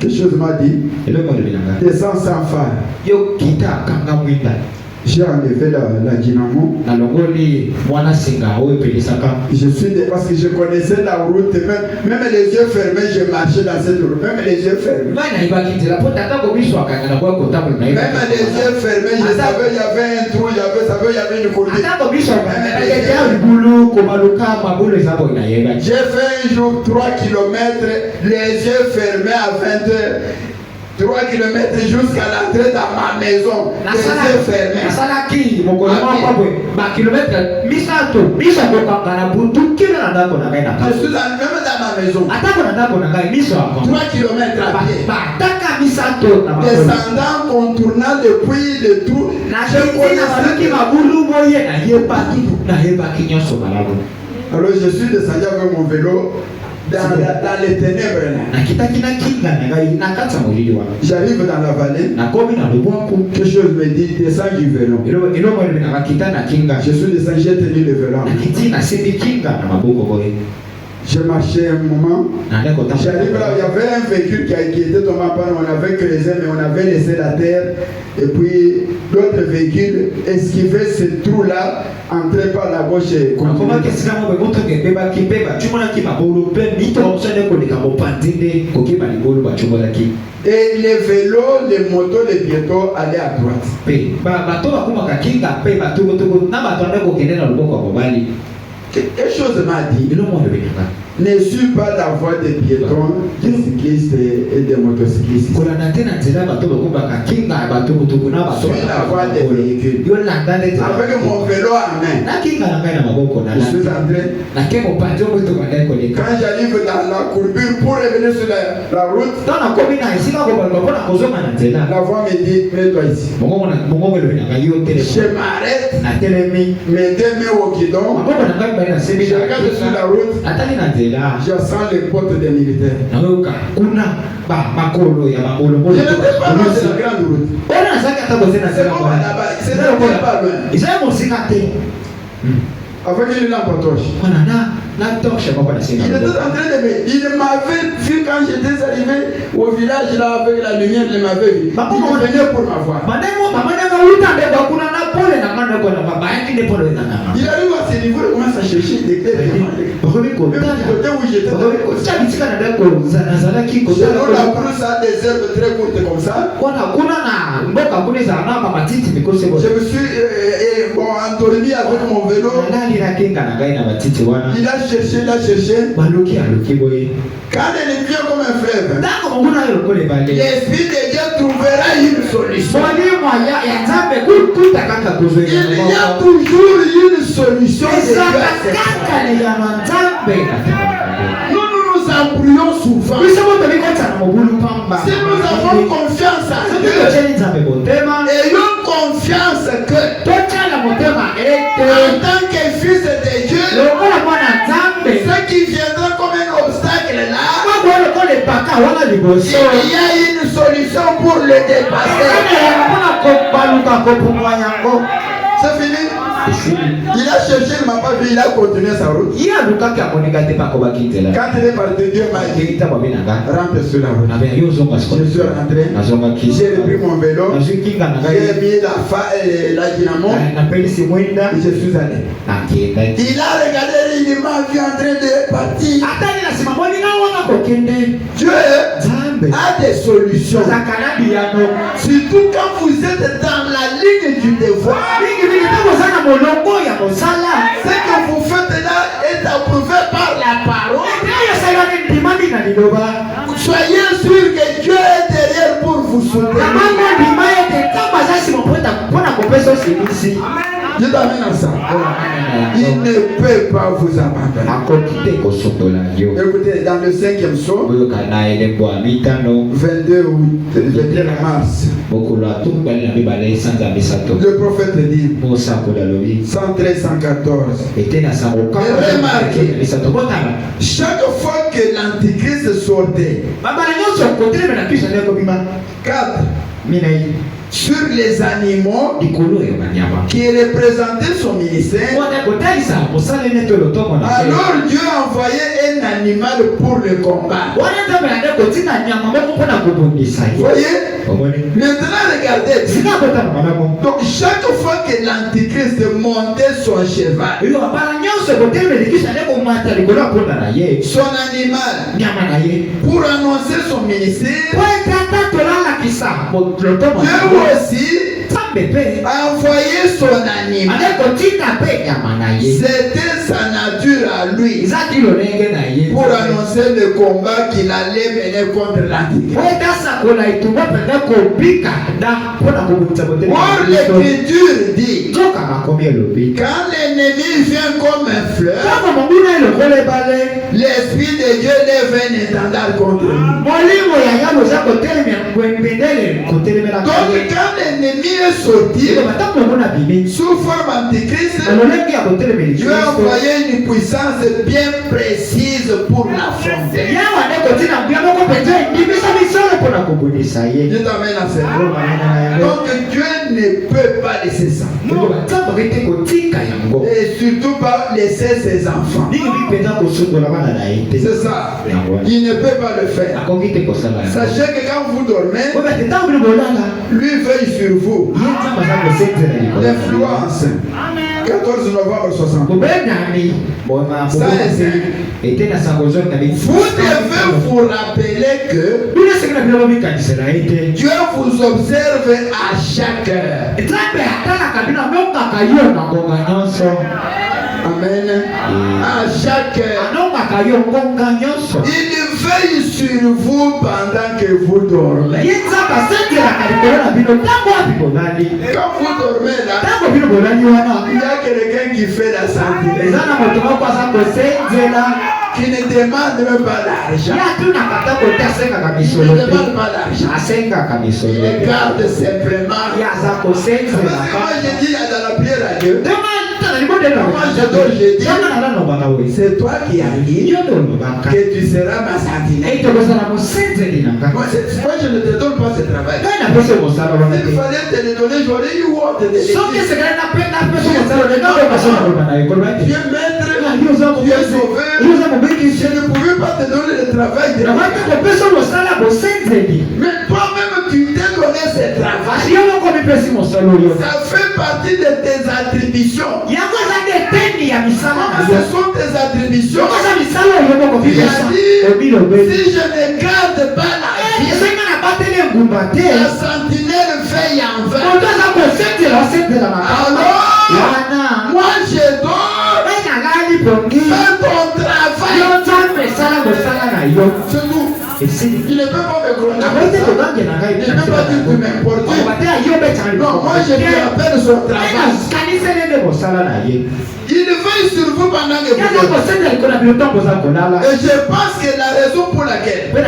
Quelque chose m'a dit, descente sans phare. J'ai enlevé la dynamo. Je suis parce que je connaissais la route, même les yeux fermés, je marchais dans cette route, même les yeux fermés. Même les yeux fermés, je savais qu'il y avait un trou, il y avait une coulée. J'ai fait un jour 3 km, les yeux fermés à 20h. 3 km jusqu'à l'entrée dans ma maison. Les yeux fermés. Je suis même dans ma maison. 3 km à pied. Descendant, contournant depuis le trou. Alors je suis descendu avec mon vélo. Dans les ténèbres. J'arrive dans la vallée. Quelque chose me dit, descends du vélo. Je suis descendu, j'ai tenu le vélo. J'ai marché un moment. J'arrive là, il y avait un véhicule qui était tombé en panne. On avait creusé, mais on avait laissé la terre. Et puis, d'autres véhicules esquivaient ce trou-là, entraient par la gauche et continuaient. Et les vélos, les motos, les piétons allaient à droite. Quelque chose m'a dit, ne suis pas la voie des piétons, des cyclistes et des motocyclistes. Suis la voie des véhicules. Avec mon vélo à main, je suis entré. Quand j'arrive dans la courbure pour revenir sur la route, la voie me dit, mets-toi ici. Je m'arrête, mes deux mains au guidon, je regarde sur la route. Je sens les potes des militaires. Je n'étais pas loin de la grande route. C'est bon là-bas, c'est pas loin. Avec une lampe en torche. Il était en train de me... Il m'avait vu quand j'étais arrivé au village là avec la lumière, il m'avait vu. Il venait pour m'avoir. Il arrive à ce niveau, il commence à chercher des clés. Même du côté où j'étais. Selon la brousse a des herbes très courtes comme ça. Je me suis endormi avec mon vélo. Il a cherché. Quand elle vient comme un fleuve, l'Esprit de Dieu trouvera une solution. Il y a toujours une solution. Nous nous embrouillons souvent. Si nous avons confiance en Dieu, ayons confiance que en tant que fils de Dieu, ce qui viendra comme un obstacle là, il y a une solution pour le dépasser. C'est fini. Il a cherché, il ne m'a pas vu, il a continué sa route. Quand il est parti, Dieu m'a dit, rentre sur la route. Je suis rentré, j'ai repris mon vélo, j'ai mis la dynamo et je suis allé. Il a regardé, il m'a vu en train de partir. Dieu a des solutions. Surtout quand vous êtes dans la ligne du devoir. Ce que vous faites là est approuvé par la parole. Soyez sûr que Dieu est derrière pour vous soutenir. Dieu t'amène ensemble. Il ne peut pas vous abandonner. Écoutez, dans le 5e psaume, 22 mars, le prophète dit 113, 114. Et remarquez, chaque fois que l'antichrist sortait, 4 sur les animaux qui représentaient son ministère, alors Dieu a envoyé un animal pour le combat. Voyez? Maintenant regardez. Donc chaque fois que l'antichrist montait son cheval, son animal, pour annoncer son ministère, Dieu aussi a envoyé son animal. C'était sa nature à lui pour annoncer le combat qu'il allait mener contre l'antichrist. Or l'écriture dit, quand l'ennemi vient comme un fleuve, l'Esprit de Dieu lève un étendard contre lui. Donc quand l'ennemi est sorti sous forme antichrist, Dieu a envoyé une puissance bien précise pour l'affronter. Dieu t'amène à ça. Donc Dieu ne peut pas laisser ça. Et surtout pas laisser ses enfants. C'est ça. Il ne peut pas le faire. Sachez que quand vous dormez, lui veille sur vous. L'influence. 14 novembre 60. Vous devez vous rappeler que Dieu vous observe à chaque heure. Amen. À chaque heure. Il veille sur vous pendant que vous dormez. Quand vous dormez là, il y a quelqu'un qui fait la sentinelle, qui ne demande même pas l'argent. Il ne demande pas l'argent. Il garde simplement. Parce que moi j'ai dit dans la prière à Dieu, moi j'adore, j'ai dit, c'est toi qui as dit que tu seras ma sentinelle. Moi je ne te donne pas ce travail. S'il fallait te le donner, j'aurais eu honte de te dire. Tu es maître, tu es sauveur. Je ne pouvais pas te donner le travail de mais toi-même tu t'es donné ce travail. Ça fait partie de tes attributions. Ce sont tes attributions. Tu as dit, si je ne garde pas la vie, la sentinelle veille en vain. Alors, moi je dors, fais ton travail. C'est tout. Il ne peut pas me gronder. Il ne peut pas dire que n'importe qui. Non, moi je lui rappelle son travail. Il veille sur vous pendant que vous dormez. Et je pense que la raison pour laquelle les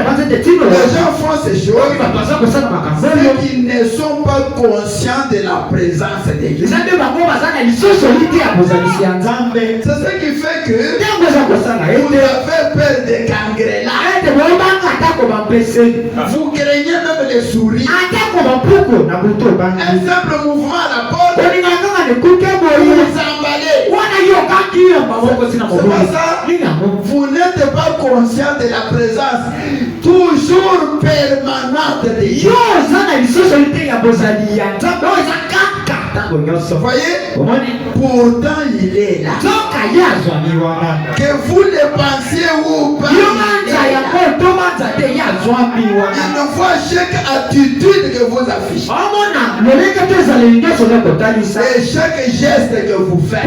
gens font ces choses, c'est qu'ils ne sont pas conscients de la présence de Dieu. C'est ce qui fait que vous avez peur des gangrènes. Vous craignez même les souris. Un simple mouvement à la porte, vous vous emballez. C'est pas ça. Vous n'êtes pas conscient de la présence toujours permanente de Dieu. Vous voyez? Pourtant il est là. Que vous le pensiez ou pas, il voit chaque attitude que vous affichez et chaque geste que vous faites.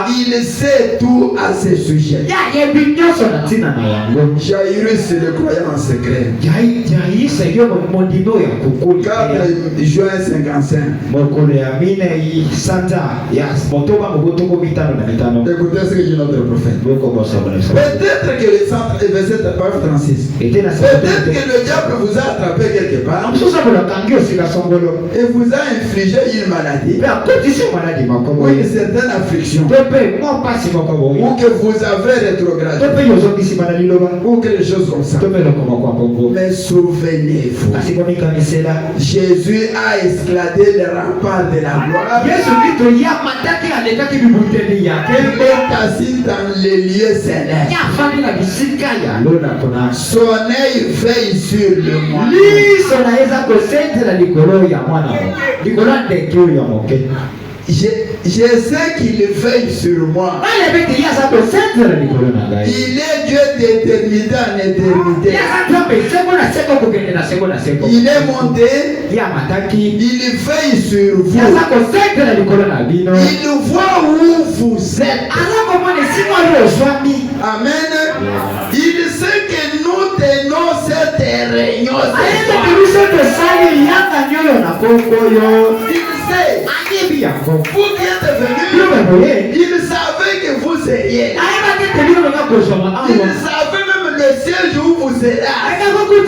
Il sait tout à ce sujet. Jairus le croyant en secret. 4 juin 55. Écoutez ce que dit notre prophète. Peut-être que le centre est verset 36. Peut-être que le diable vous a attrapé quelque part et vous a infligé une maladie ou une certaine affliction, ou que vous avez rétrogradé ou quelque chose comme ça. Mais souvenez-vous, Jésus a escaladé les remparts de la gloire. Il est assis dans les lieux célestes. Son œil veille sur le monde. Je sais qu'il veille sur moi. Il est Dieu d'éternité en éternité. Il est monté. Il veille sur vous. Il voit où vous êtes. Amen. Il sait que nous tenons cette réunion. Il sait. Vous qui êtes venus, il savait que vous seriez là. Il savait même le siège où vous serez. Il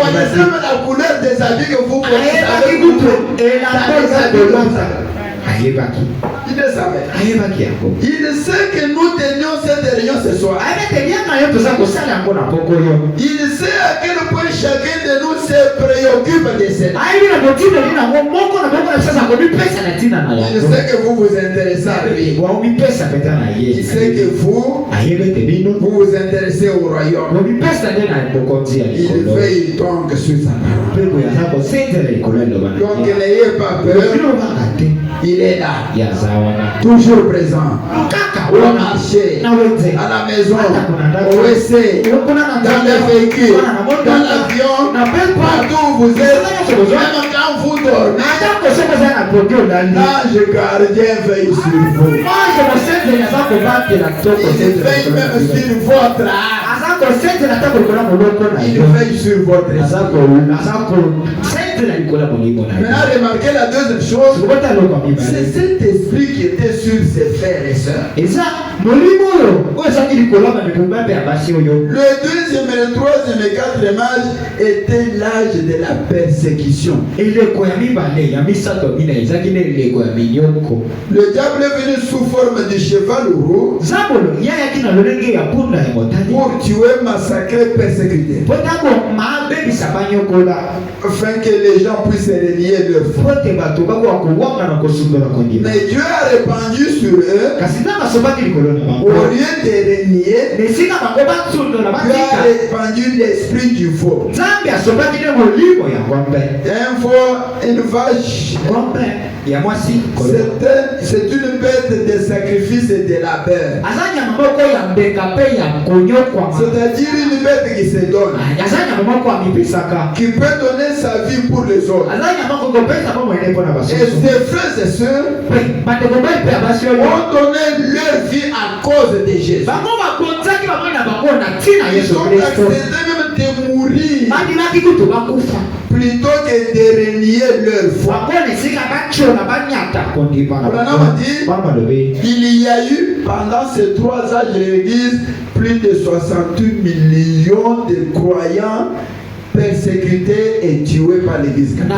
connaissait même la couleur des habits que vous portez. Il le savait. Il sait que nous tenions cette réunion ce soir. Il sait à quel point chacun de nous se préoccupe de cela. Il sait que vous vous intéressez à lui. Il sait que vous vous intéressez au royaume. Il veille donc sur sa parole. Donc n'ayez pas peur. Il est là. Toujours présent. Au marché, à la maison, au WC, dans le véhicule, dans l'avion, partout où vous êtes, même quand vous dormez, l'ange gardien veille sur vous. Il veille même sur votre âme. Il veille sur votre esprit. Maintenant, remarquez la deuxième chose, c'est cet esprit qui était sur ses frères et sœurs. Le deuxième, le troisième et quatrième âge était l'âge de la persécution. Le diable est venu sous forme de cheval roux pour tuer, massacrer, persécuter, afin que les gens puissent renier leur foi. Mais Dieu a répandu sur eux, au lieu de renier, Dieu a répandu l'esprit du faux. Une vache, c'est une bête de sacrifice et de labeur. C'est-à-dire une bête qui se donne, qui peut donner sa vie pour les autres. Et ses frères et sœurs ont donné leur vie à cause de Jésus. Ils ont accepté même de mourir plutôt que de renier leur foi. Il y a eu pendant ces 3 âges de l'Église plus de 68 millions de croyants persécutés et tués par l'Église. On peut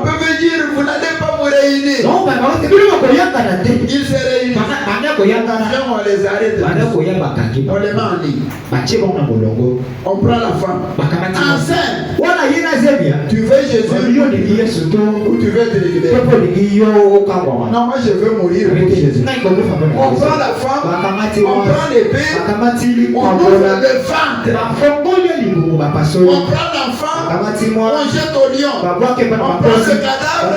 me dire, vous n'allez pas vous réunir. Ils se réunissent. On les arrête. On les met en ligne. On prend la femme enceinte. Tu veux Jésus ou tu veux te libérer? Non, moi je veux mourir pour Jésus. On prend la femme, on prend l'épée, on ouvre le ventre, on prend l'enfant, on jette au lion, on prend le cadavre,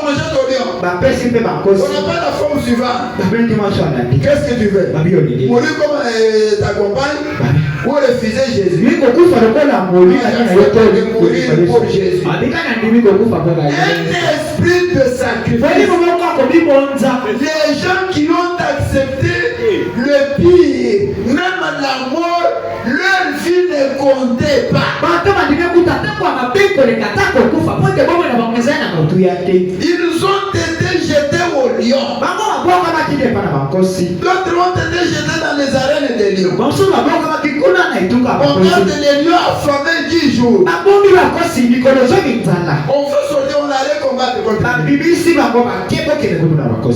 on jette au lion. On appelle la femme suivante. Qu'est-ce que tu veux? Mourir comme ta compagne ou refuser Jésus? Mourir pour Jésus. Un esprit de sacrifice. Les gens qui ont accepté le pire, même la mort, leur vie ne comptait pas. Ils ont été jetés au lion. D'autres ont été jetés dans les arènes des lions. On garde les lions affamés 10 jours. On fait sortir, on allait combattre contre eux.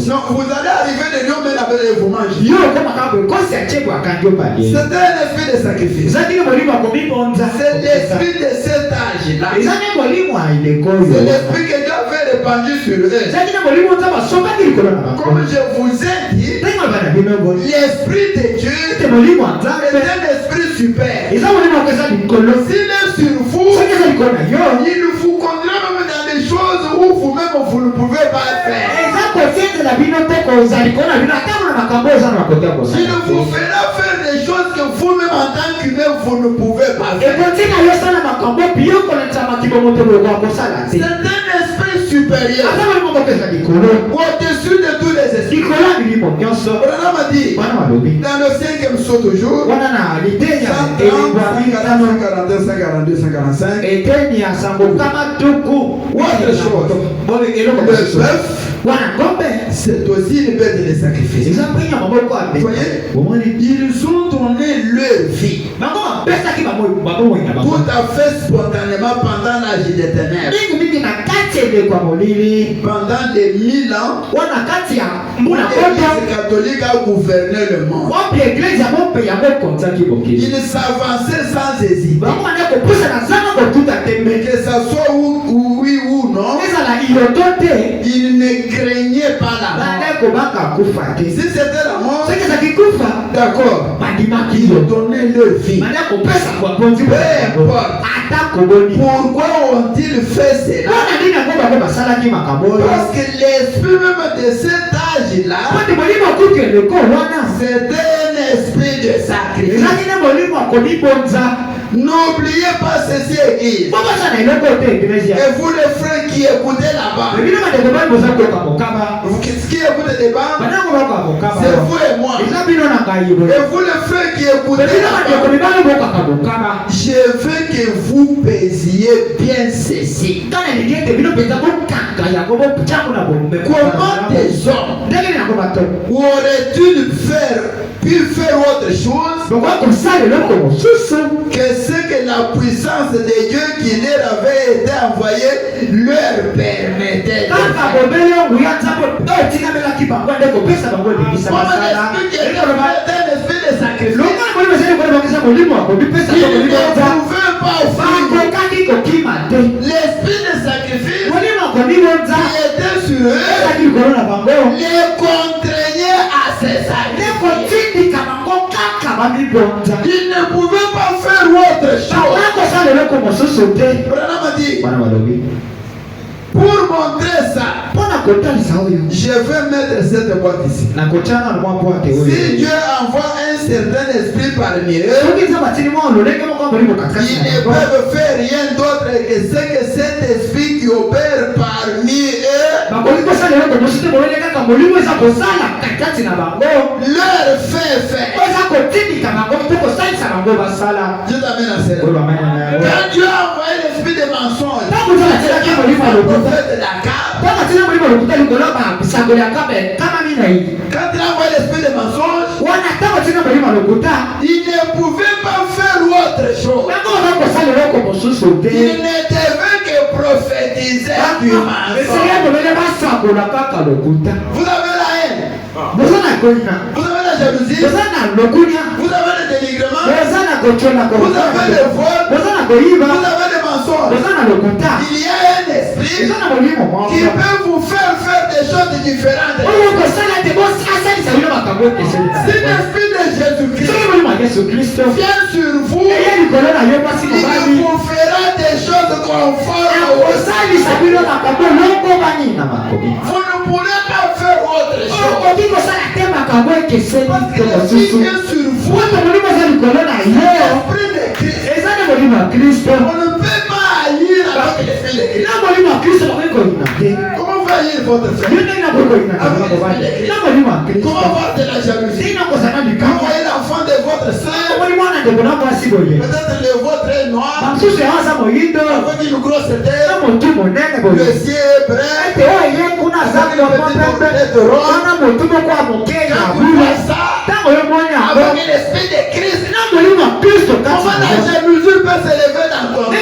Non, vous allez arriver les lions, mais vous mangez. C'est un esprit de sacrifice. C'est l'esprit de cet âge-là. C'est l'esprit que Dieu avait répandu sur eux. Comme je vous ai dit, l'esprit de Dieu est un esprit super. S'il est sur vous, il vous conduira même dans des choses où vous-même vous ne pouvez pas faire. Il vous fera faire des choses que vous-même en tant qu'humain vous ne pouvez pas faire. C'est un esprit supérieur au-dessus de tous les esprits. Branham a dit dans le 5e saut toujours, 142, 142, 145, autre chose. Le bœuf c'est aussi une bête de sacrifice. Vous voyez, ils ont donné leur vie tout à fait spontanément pendant l'âge des ténèbres. Pendant les 1000 ans, l'Église catholique a gouverné le monde. Il s'avançait sans hésiter. Que ça soit oui ou non, il ne craignait pas la mort. Si c'était la mort, d'accord, ils donnaient leur vie. Peu importe. Pourquoi ont-ils fait cela? Parce que l'esprit même de cet âge-là, c'était un esprit de sacrifice. N'oubliez pas ceci, église. Et vous les frères qui écoutez là-bas, vous qui écoutez là-bas, c'est vous et moi. Et vous les frères qui écoutez là-bas, je veux que vous pèsiez bien ceci. Comment des hommes auraient-ils pu faire autre chose que ce que la puissance de Dieu qui leur avait été envoyée leur permettait de l'esprit de sacrifice qui était sur eux les contraignait à se sacrifier. Ils ne pouvaient pas faire autre chose. Pour montrer ça, je vais mettre cette boîte ici. Si Dieu envoie un certain esprit parmi eux, ils ne peuvent faire rien d'autre que ce que cet esprit qui opère parmi eux leur fait faire. Dieu t'amène à cela. Quand Dieu a envoyé l'esprit de mensonge, quand il a envoyé l'esprit de mensonge, il ne pouvait pas faire autre chose. Il ne devait que prophétiser du mensonge. Vous avez la haine, vous avez la jalousie, vous avez le dénigrement, vous avez le vol, vous avez le mensonge. Il y a un esprit qui peut vous faire des choses différentes. Si l'esprit de Jésus-Christ vient sur vous, il vous fera des choses conformes. Vous ne pourrez pas faire autre chose. Parce que l'esprit vient sur vous. L'esprit de Christ. On ne peut pas haïr avec l'esprit de Christ. Comment vous haïr votre frère? Comment voir de la jalousie? Comment voyez l'enfant de votre soeur? Peut-être le vôtre est noir, avec une grosse tête, le ciel est brun, avec une petite tête ronde. Quand vous voyez ça, avec l'esprit de Christ, comment la jalousie peut s'élever dans ton cœur?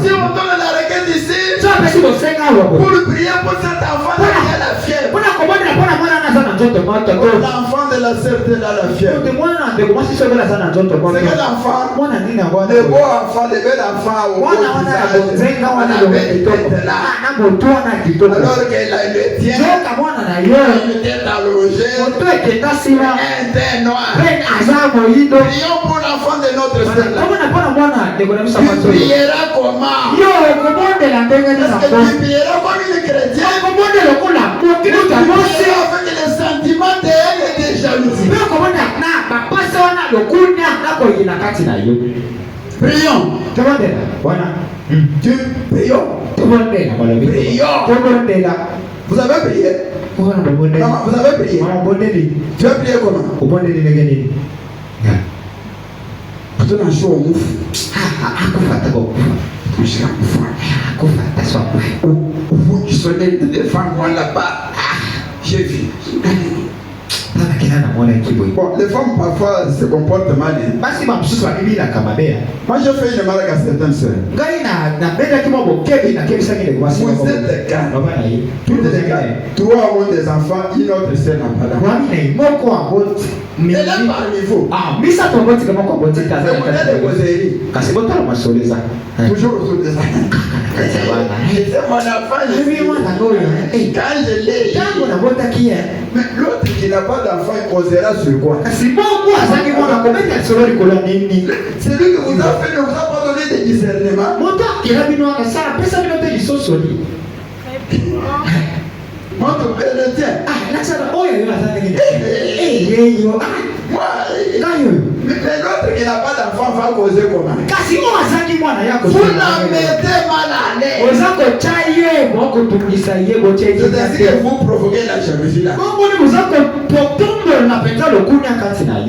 Si on donne la requête ici, pour prier pour cet enfant qui a la fièvre, l'enfant de la sœur qui a la fièvre, c'est quel enfant? Le beau enfant, le bel enfant au beau visage, la belle tête là, alors qu'elle a le tien, une tête allongée, un teint noir. Prions pour l'enfant de notre sœur. Tu prieras comment? Est-ce que tu prieras comme une chrétienne? Tu prieras avec les sentiments de haine et de jalousie. Prions. Prions. Vous avez prié? Maman, vous avez prié? Tu as prié comment? Tu as chaud au mouf. Jusqu'à vous qui sonnez devant moi là-bas, j'ai vu. Bon, les femmes parfois se comportent mal. Moi j'ai fait une malade à certaines sœurs. Vous êtes des gars. Tous les gars. 3 ont des enfants, une autre sœur n'a pas d'enfant. Elle est parmi vous. Toujours autour de ça. C'est mon enfant. Quand je l'ai. Mais l'autre qui n'a pas d'enfant, il posera sur quoi? C'est lui qui vous a fait, ne vous a pas donné de discernement. Montre le tien. Mais l'autre qui n'a pas d'enfant va causer comment? Vous la mettez mal à l'aise. C'est-à-dire que vous provoquez la jalousie là.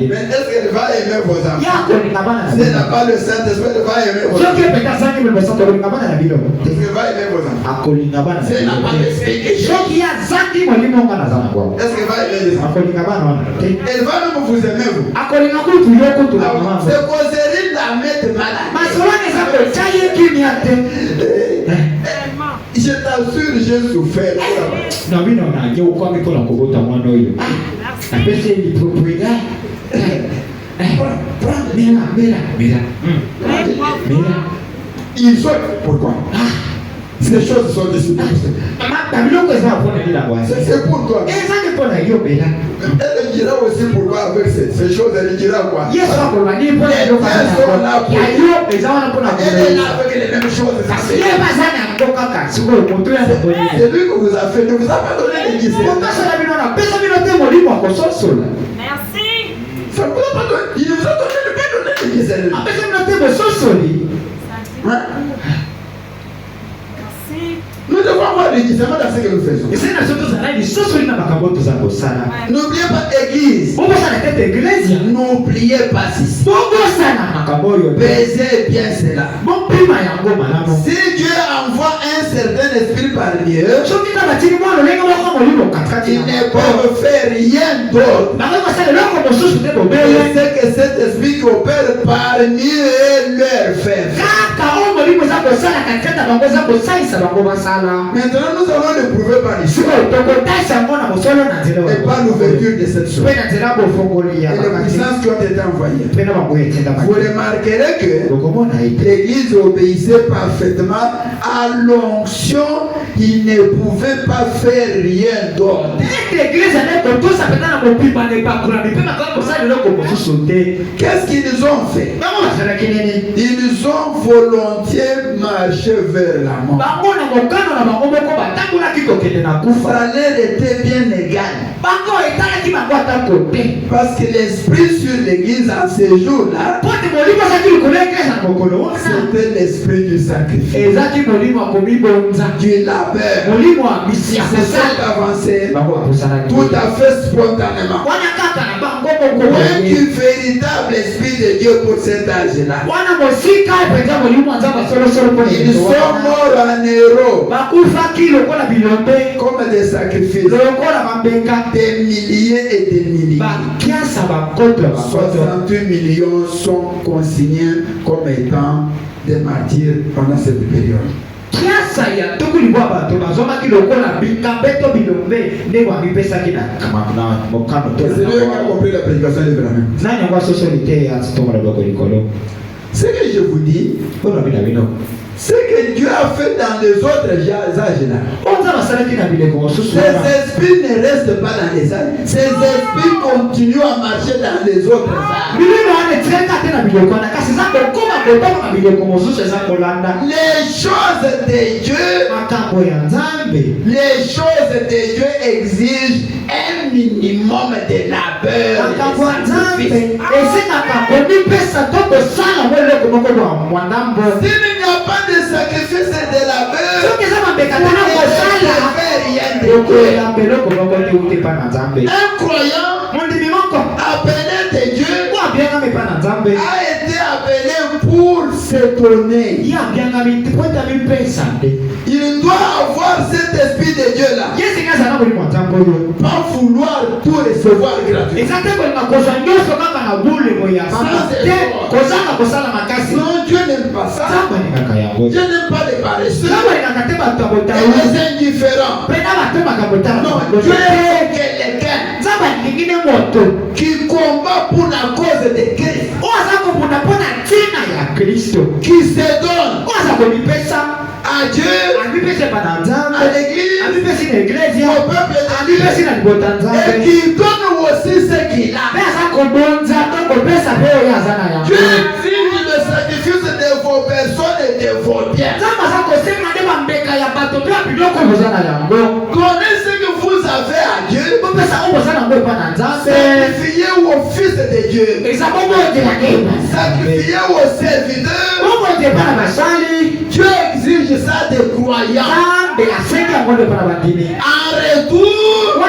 Mais est-ce qu'elle va aimer vos enfants? Ce n'est pas le Saint-Esprit, elle va aimer vos enfants. Est-ce qu'elle va aimer vos enfants? Ce n'est pas l'Esprit que j'ai. Est-ce qu'elle va aimer les enfants? Elle va même vous aimer vous. C'est causerie la mettre malade. Je t'assure, j'ai souffert. Ils sont pourquoi? Ces choses sont décidées. C'est pour toi. Elle dira aussi pourquoi avec ces choses, elle dira quoi? Elle est là avec les mêmes choses. C'est lui qui vous a fait, ne vous a pas donné les discernements. Merci. Ça ne vous a pas donné, il nous a donné le bien donné les discernements. Nous devons avoir les discernements dans ce que nous faisons. N'oubliez pas l'église. N'oubliez pas ceci. Baisez bien cela. Si Dieu envoie un certain esprit parmi eux, ils ne peuvent faire rien d'autre. Et c'est que cet esprit qui opère parmi eux leur fait. Maintenant, nous allons le prouver par l'histoire et par l'ouverture de cette chose et les puissances qui ont été envoyées. Vous remarquerez que l'église obéissait parfaitement à l'onction. Il ne pouvait pas faire rien d'autre. Qu'est-ce qu'ils ont fait? Ils ont volontiers marché vers la mort. Ça leur était bien égal. Parce que l'esprit sur l'église en ces jours-là, c'était l'esprit du sacrifice, du labeur. C'est ça avancé tout à fait spontanément. Un véritable esprit de Dieu pour cet âge-là. Ils sont morts en héros comme des sacrifices, des milliers et des milliers. 68 millions sont consignés comme étant des martyrs pendant cette période. C'est lui qui a compris la prédication de Branham. Ce que je vous dis, ce que Dieu a fait dans les autres âges-là, ces esprits ne restent pas dans les âges. Ces esprits continuent à marcher dans les autres âges. Les choses de Dieu exigent un minimum de labeur. S'il n'y a pas de sacrifice et de labeur, un croyant appelé de Dieu a été appelé pour servir. étonner. Il doit avoir cet esprit de Dieu là. Pas vouloir tout recevoir gratuitement. Non, Dieu n'aime pas ça. Dieu n'aime pas les paresseux et les indifférents. Non, Dieu est quelqu'un qui combat pour la cause de Christ, qui se donne à Dieu, à l'église, au peuple de Dieu, et qui donne aussi ce qu'il a. Dieu exige le sacrifice de vos personnes et de vos biens. Connaissez ce que vous avez à Dieu. Sacrifiez au Fils de Dieu. Sacrifiez aux serviteurs. Dieu exige ça des croyants. En retour,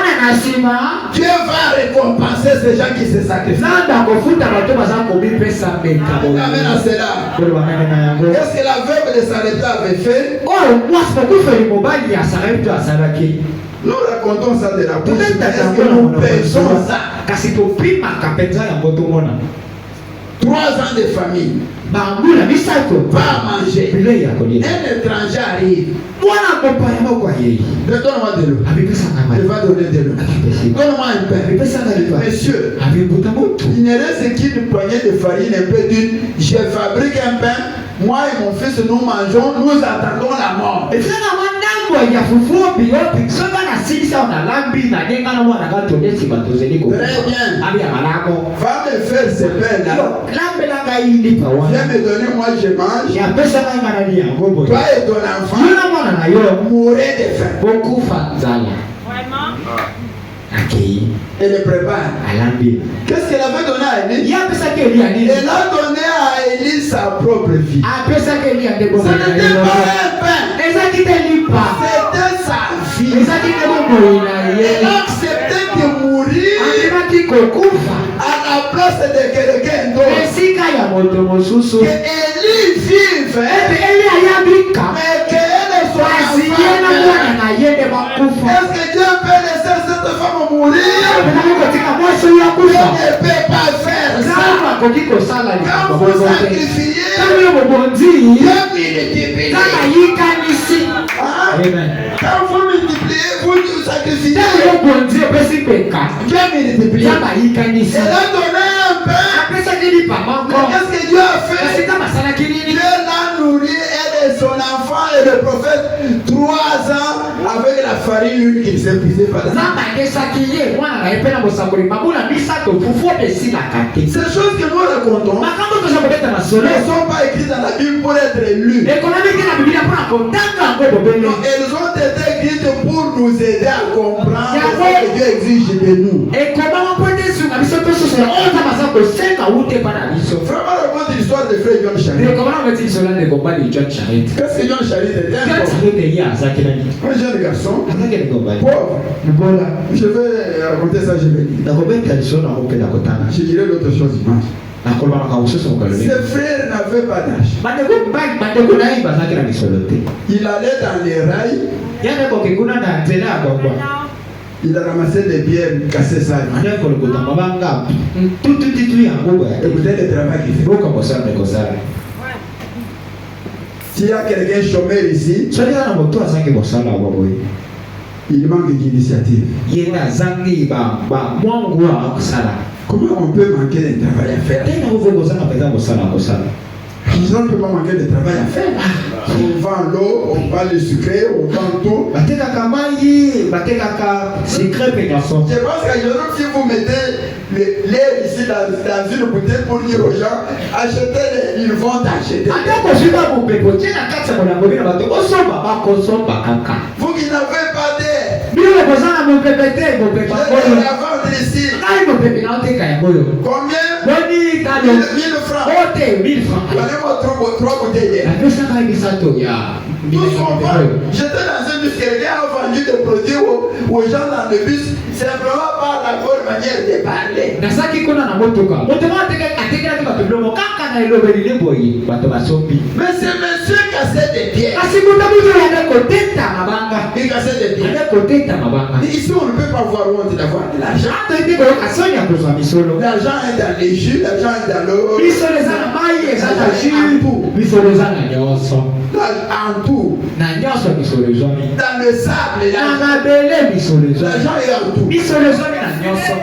Dieu va récompenser ces gens qui se sacrifient. Amen à cela. Qu'est-ce que la veuve de Sarepta avait fait? Nous racontons ça de la bouche, mais est-ce que nous pensons ça? 3 ans de famille, pas manger. Un étranger arrive. Donne-moi de l'eau. Je vais donner de l'eau. Donne-moi un pain. Monsieur, il ne reste qu'une poignée de farine, un peu d'huile. Je fabrique un pain. Moi et mon fils, nous mangeons, nous attendons la mort. Très bien. Va me faire ce pain-là. Viens me donner, moi je mange. Toi et ton enfant, mourrez de faim. Et le prépare. Qu'est-ce qu'elle avait donné à Élie? Elle a donné à Élie sa propre vie. Ce n'était pas un pain. C'était sa vie. Elle a accepté de mourir à la place de quelqu'un d'autre. Que Élie vive, mais qu'elle soit est-ce que Dieu peut laisser cette femme mourir? Dieu ne peut pas faire ça. Quand vous sacrifiez, Dieu multiplie. Quand vous multipliez, vous sacrifiez. Dieu multiplie. Elle a donné un pain. Qu'est-ce que Dieu a fait? Dieu l'a nourri, elle et son enfant et le prophète 3 ans avec la farine qui ne s'épuisait pas. Ces choses que nous racontons ne sont pas écrites dans la Bible pour être lues. Non, elles ont été écrites pour nous aider à comprendre ce que Dieu exige de nous. Vraiment, raconte l'histoire de frère John Charit. Qu'est-ce que John Charit était? Un jeune garçon, pauvre. Je vais raconter ça, je vais dire. Je dirai l'autre chose dimanche. Ses frères n'avaient pas d'âge. Il allait dans les rails. Il a ramassé des bières cassées sales. Écoutez le travail qu'il fait. S'il y a quelqu'un chômeur ici, il manque d'initiative. Comment on peut manquer de travail à faire? Les gens ne peuvent pas manquer de travail à faire. On vend l'eau, on vend le sucre, on vend tout. Je pense qu'à Jérôme, si vous mettez l'air ici dans une bouteille pour dire aux gens, achetez-les, ils vont acheter. Vous qui n'avez pas d'air, je vais la vendre ici. Combien? 1000 francs. Donnez-moi 3 bouteilles d'air. Tout ce qu'on vend. J'étais dans un bus, quelqu'un a vendu des produits aux gens dans le bus, simplement par la bonne manière de parler. Na saki kuna na motoka. Motoka atekela kwa tublomo kaka na ilobeli leboyi bato basopi. Mais c'est monsieur cassé des pieds. Asimuta muzo yana koteta mabanga. Il cassé des pieds. Yana koteta mabanga. Ici on ne peut pas voir honte d'avoir de l'argent. Hata ndiko kasonya kwa misolo. L'argent est dans les jus, l'argent est dans l'eau. Misolo za mai za jus. Misolo za nyoso. En tout. Na nyoso misolo zomi. Dans le sable, na bele misolo zomi. l'argent est en tout. Misolo zomi na nyoso.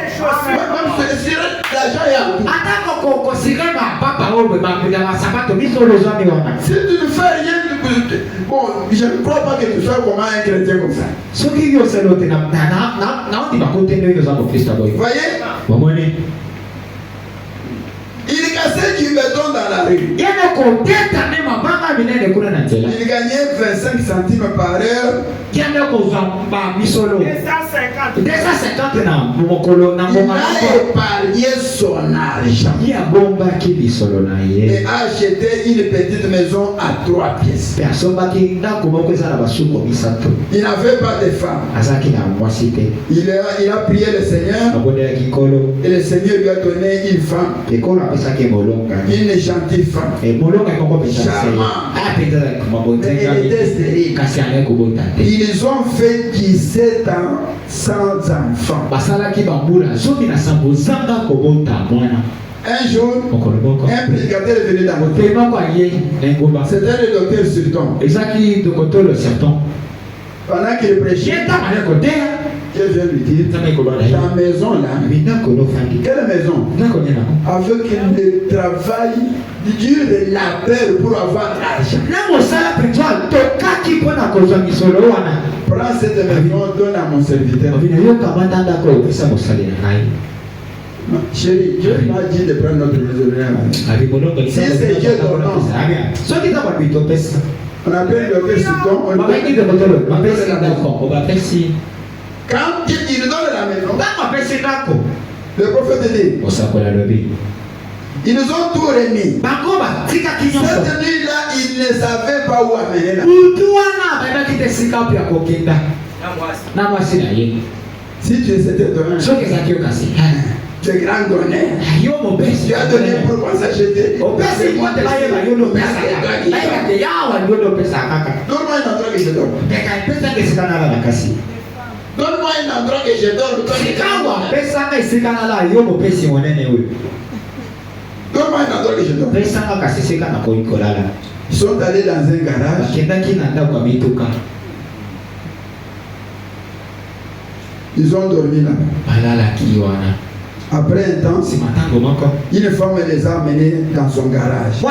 L'argent est en tout. Atako koko sirema papa obe bakuda masabato misolo zomi wana. Si tu ne fais rien, bon, je ne crois pas que tu sois comme un chrétien comme ça. Ce qui est au salon, c'est voyez? Il cassait du béton dans la rue. Il gagnait 25 centimes par heure. 250. Il a épargné son argent. Et acheté une petite maison à 3 pièces. Il n'avait pas de femme. Il a prié le Seigneur. Et le Seigneur lui a donné une femme. Une gentille femme. Charmante. Elle était stérile. Ils ont fait 17 ans sans enfant. Un jour, un prédicateur est venu dans mon pays. C'était le docteur Sultan. Pendant qu'il prêchait, je viens lui dire, ta maison là, quelle maison? Avec le travail dur et la peur pour avoir l'argent. Prends cette maison, donne à mon serviteur. Chérie, Dieu m'a dit de prendre notre maison. Si c'est Dieu donnant, on appelle le docteur Sultan, on quand il donne la maison, le prophète dit, ils nous ont tout remis. Cette nuit-là, ils ne savaient pas où amener la si tu es cet étonnant, tu es grand donneur. Tu as donné pour qu'on s'achète. Donne-moi un endroit que je donne. Donne-moi un endroit que je donne. Donne-moi un endroit que je donne. Ils sont allés dans un garage. Ils ont dormi là-bas. Après un temps, une femme les a amenés dans son garage.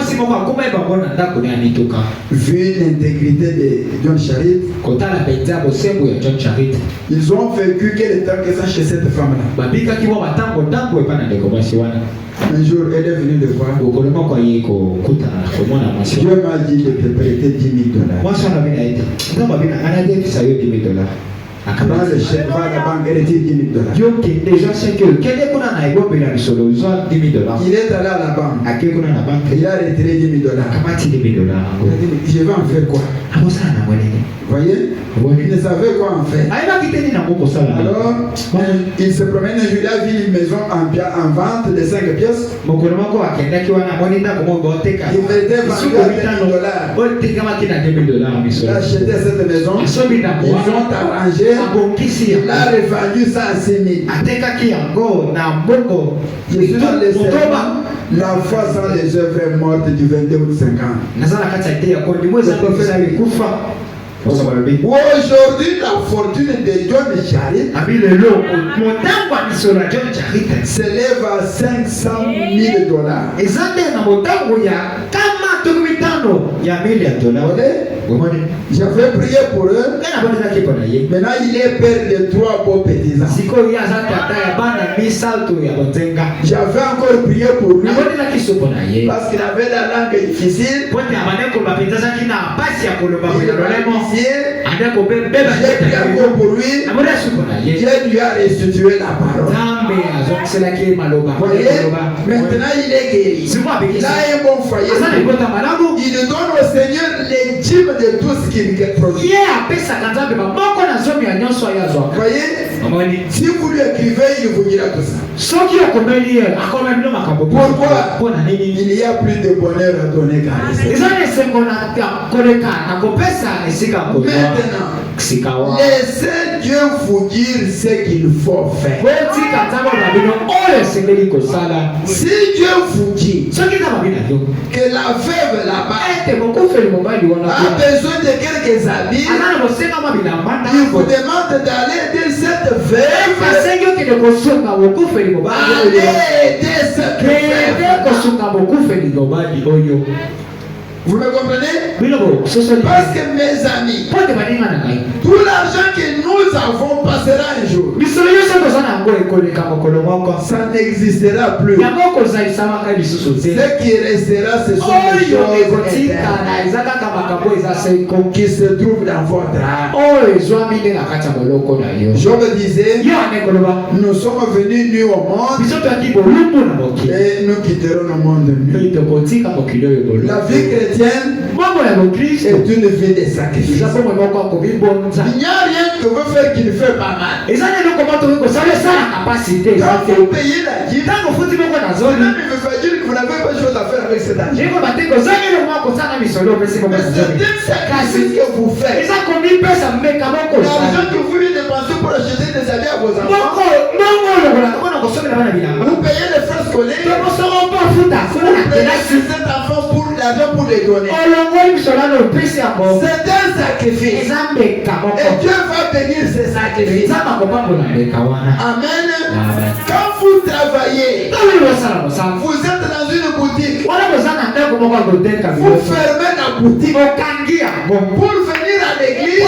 Vu l'intégrité de John Charit, ils ont vécu quel temps que ça chez cette femme-là. Un jour, elle est venue le voir. Dieu m'a dit de te prêter $10,000. Dans le chèque, va à la banque, elle retire $10,000. Il est allé à la banque. Il a retiré $10,000. Je vais en faire quoi? Voyez? Il ne savait quoi en faire. Alors, il se promène un jour, il a vu une maison en vente de 5 pièces. Il était vendu à $10,000. Il a acheté cette maison. Ils ont arrangé. Il a revendu ça à 6,000. Je suis dans les serments. La foi sans les œuvres est morte du 22 août 50. Aujourd'hui, la fortune de John Charit s'élève à $500,000. J'avais prié pour eux. Maintenant, il est père de 3 beaux petits-enfants. J'avais encore prié pour lui parce qu'il avait la langue difficile. J'ai prié encore pour lui. Dieu lui a restitué la parole. Voyez, maintenant il est guéri. Il a un bon foyer. Il donne au Seigneur les dîmes de tout ce qu'il produit. Voyez, si vous lui écrivez, il vous dira tout ça. Pourquoi? Il y a plus de bonheur à donner qu'à recevoir. Maintenant, laissez Dieu vous dire ce qu'il faut faire. Si Dieu vous dit que la veuve là-bas a besoin de quelques habits, il vous demande d'aller aider cette veuve. Allez aider cette veuve. Vous me comprenez? Parce que mes amis, tout l'argent que nous avons passera un jour. Ça n'existera plus. Ce qui restera, ce sont les choses éternelles qui se trouvent dans votre âme. Job disait, nous sommes venus nus au monde et nous quitterons le monde nus. La vie chrétienne est une vie de sacrifice. Il n'y a rien que vous faire qui ne fait pas mal. Quand vous payez la dîme, même il veut dire que vous n'avez pas de chose à faire avec cet argent. Mais c'est un sacrifice que vous faites. L'argent que vous lui dépensez pour acheter des habits à vos enfants, vous payez les frais scolaires, vous payez cet enfant pour l'argent pour les donner. C'est un sacrifice. Et Dieu va bénir ces sacrifices. Amen. Quand vous travaillez, vous êtes dans une boutique, vous fermez la boutique pour venir à l'église.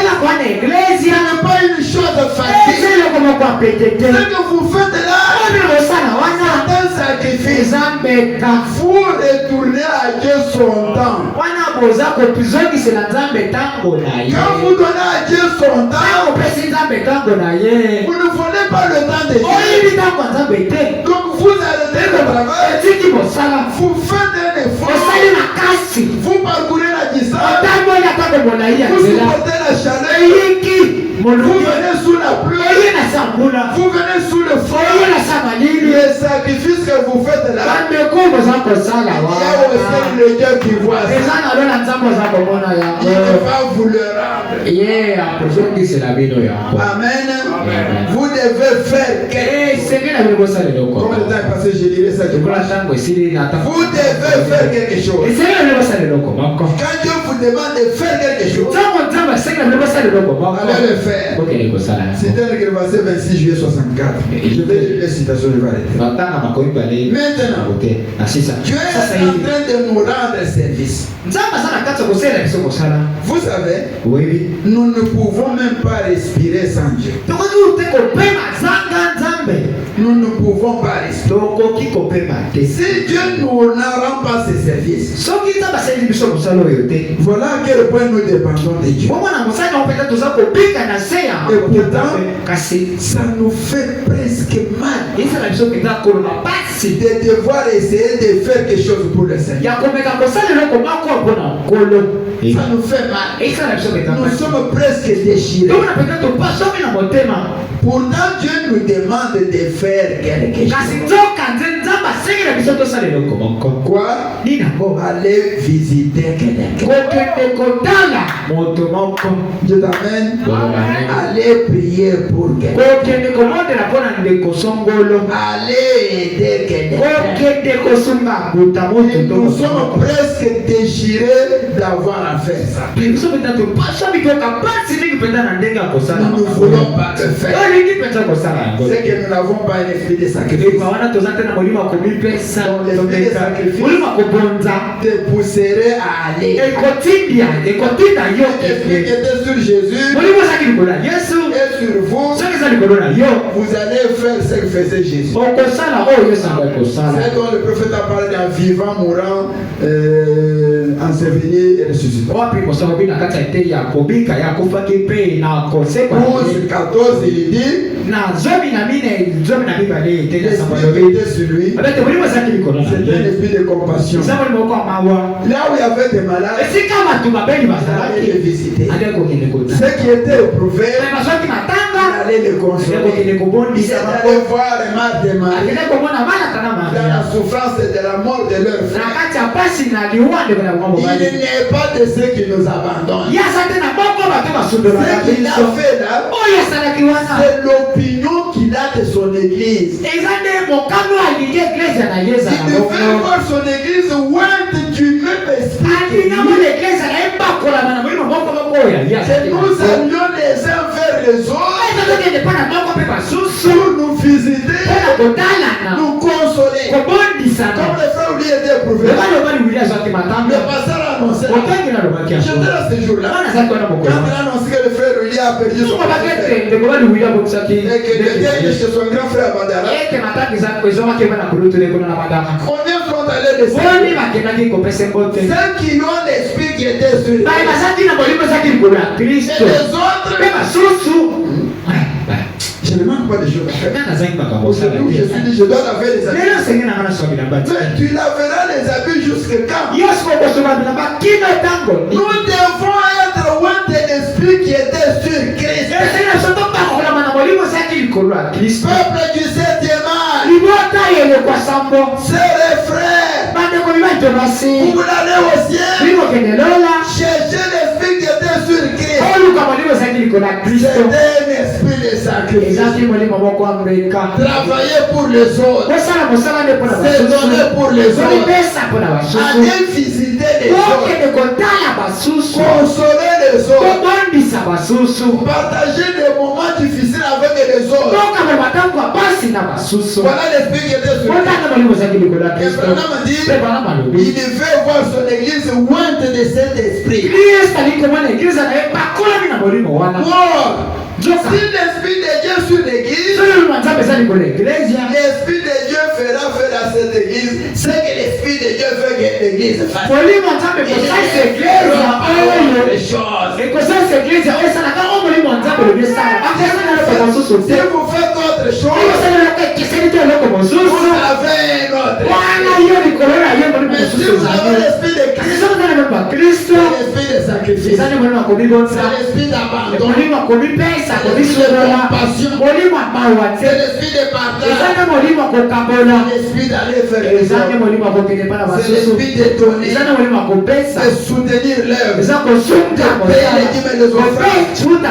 Ce n'est pas une chose facile. Ce que vous faites là, c'est un sacrifice. Vous retournez à Dieu son temps. Quand vous donnez à Dieu son temps, vous ne voulez pas le temps de Dieu. Donc vous arrêtez le travail, vous faites un effort, vous parcourez la distance, vous supportez la chaleur, vous venez sous la pluie, vous venez sous le froid. Les sacrifices que vous faites là, il y a aussi le Dieu qui voit ça. Il va vous le rendre. Amen. Vous devez faire quelque chose. Comme le temps est passé, je dirais ça. Vous devez faire quelque chose. Quand Dieu vous demande de faire quelque chose, allez le faire. C'est un verset 26 juillet 64. Je vais lire les citations de Valérie. Maintenant, Dieu est en train de nous rendre service. Vous savez, nous ne pouvons même pas respirer sans Dieu. Nous ne pouvons pas respirer. Si Dieu ne nous rend pas ses services, voilà à quel point nous dépendons de Dieu. Et pourtant, ça nous fait presque mal de devoir essayer de faire quelque chose pour le Seigneur. Ça nous fait mal. Nous sommes presque déchirés. Pourtant, Dieu nous demande de faire quelque chose. Quoi? Aller visiter quelqu'un. Dieu t'amène. Aller prier pour quelqu'un. Aller aider quelqu'un. Nous sommes presque déchirés d'avoir à faire ça. Nous ne voulons pas le faire. C'est que nous n'avons pas un esprit de sacrifice. L'esprit de sacrifice te pousserait à aller. L'esprit qui était sur Jésus et sur vous, vous allez faire ce que faisait Jésus. C'est dont le prophète a parlé d'un vivant, mourant, enseveli et ressuscité. 11, 14, il dit l'esprit qui était sur lui, c'était un esprit de compassion. Là où il y avait des malades, il allait les visiter. Ceux qui étaient éprouvés, il allait les consoler. Il est allé voir Marthe et Marie dans la souffrance de la mort de leur frère. Il n'est pas de ceux qui nous abandonnent. Ce qu'il a fait là, c'est l'opinion qu'il a de son église. Il veut voir son église ointe du même esprit. Que nous allions les uns vers les autres pour nous visiter, nous consoler. Comme les frères lui étaient éprouvés, le pasteur a annoncé. J'étais là ce jour-là. Quand il a annoncé que le frère lui a perdu son frère et que quelqu'un est chez son grand frère Bandara, combien sont allés descendre? Ceux qui ont l'esprit qui était sur lui. Et les autres, je ne demande pas de choses à faire. Aujourd'hui où je suis dit, je dois laver les habits. Mais tu laveras les habits jusqu'à quand? Nous devons être loin de l'esprit qui était sur Christ. Peuple du 7e âge, sœurs et frères, vous allez au ciel, cherchez l'esprit qui était sur Christ. C'était un esprit de sacrifice. Travailler pour les autres, se donner pour les autres, aller visiter les autres, consoler les autres, partager des moments difficiles avec les autres. Voilà l'esprit qui était sur lui. Et Branham dit, il devait voir son église ointe de cet esprit. Si l'esprit de Dieu sur l'église, l'esprit de Dieu fera faire à cette église ce que l'esprit de Dieu veut que l'église fasse. Si vous faites autre chose, vous avez un autre. Mais si vous avez l'esprit de Christ, l'esprit de sacrifice, l'esprit d'abandon, l'esprit de compassion, l'esprit de partage, l'esprit d'aller faire les autres, c'est l'esprit de donner, de soutenir l'œuvre, de payer les dîmes et les offrandes,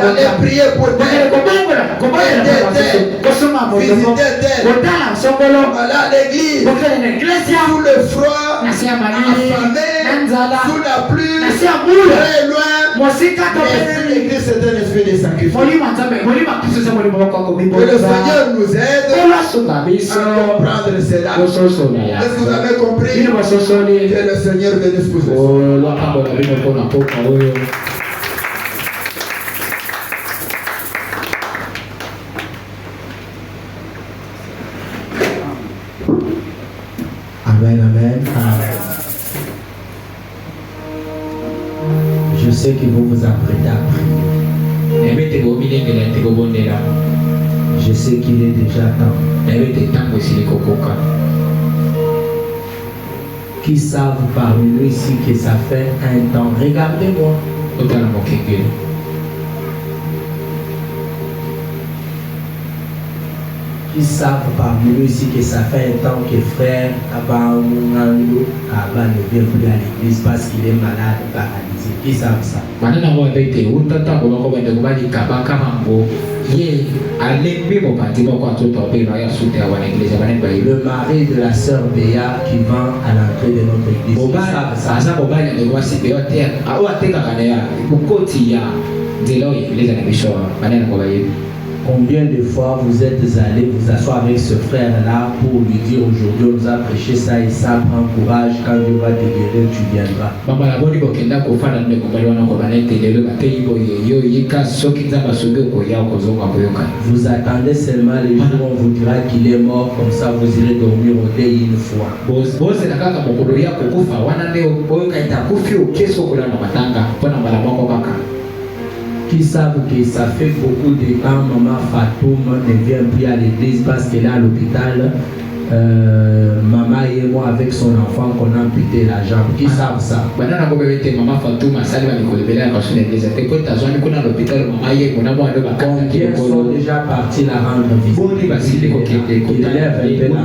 d'aller prier pour terre, aider terre, visiter terre. Voilà l'église, sous le froid, affamé, sous la pluie, très loin. L'église c'est un esprit de sacrifice. Que le Seigneur nous aide à comprendre cela. Est-ce que vous avez compris? Que le Seigneur bénisse pour vous. Amen, amen. Je sais que vous vous apprêtez à prier. Je sais qu'il est déjà temps. Qui savent parmi nous ici que ça fait un temps. Regardez-moi. Qui savent parmi nous ici que ça fait un temps que frère Abamounando Abba ne vient plus à l'église parce qu'il est malade, paralysé. Qui savent ça? Le mari de la sœur Béa qui vend à l'entrée de notre église. Qui savent ça? Combien de fois vous êtes allé vous asseoir avec ce frère-là pour lui dire aujourd'hui on nous a prêché ça et ça, prends courage, quand Dieu va te guérir, tu viendras. Vous attendez seulement les jours où on vous dira qu'il est mort, comme ça vous irez dormir au deuil une fois. qui savent que ça fait beaucoup de temps, maman Fatoum ne vient plus à l'église parce qu'elle est à l'hôpital. Maman et moi avec son enfant qu'on a amputé la jambe. Qui savent ça? Maman Fatoum a salé à l'hôpital. Combien sont déjà partis la rendre visite? Il élève un peu la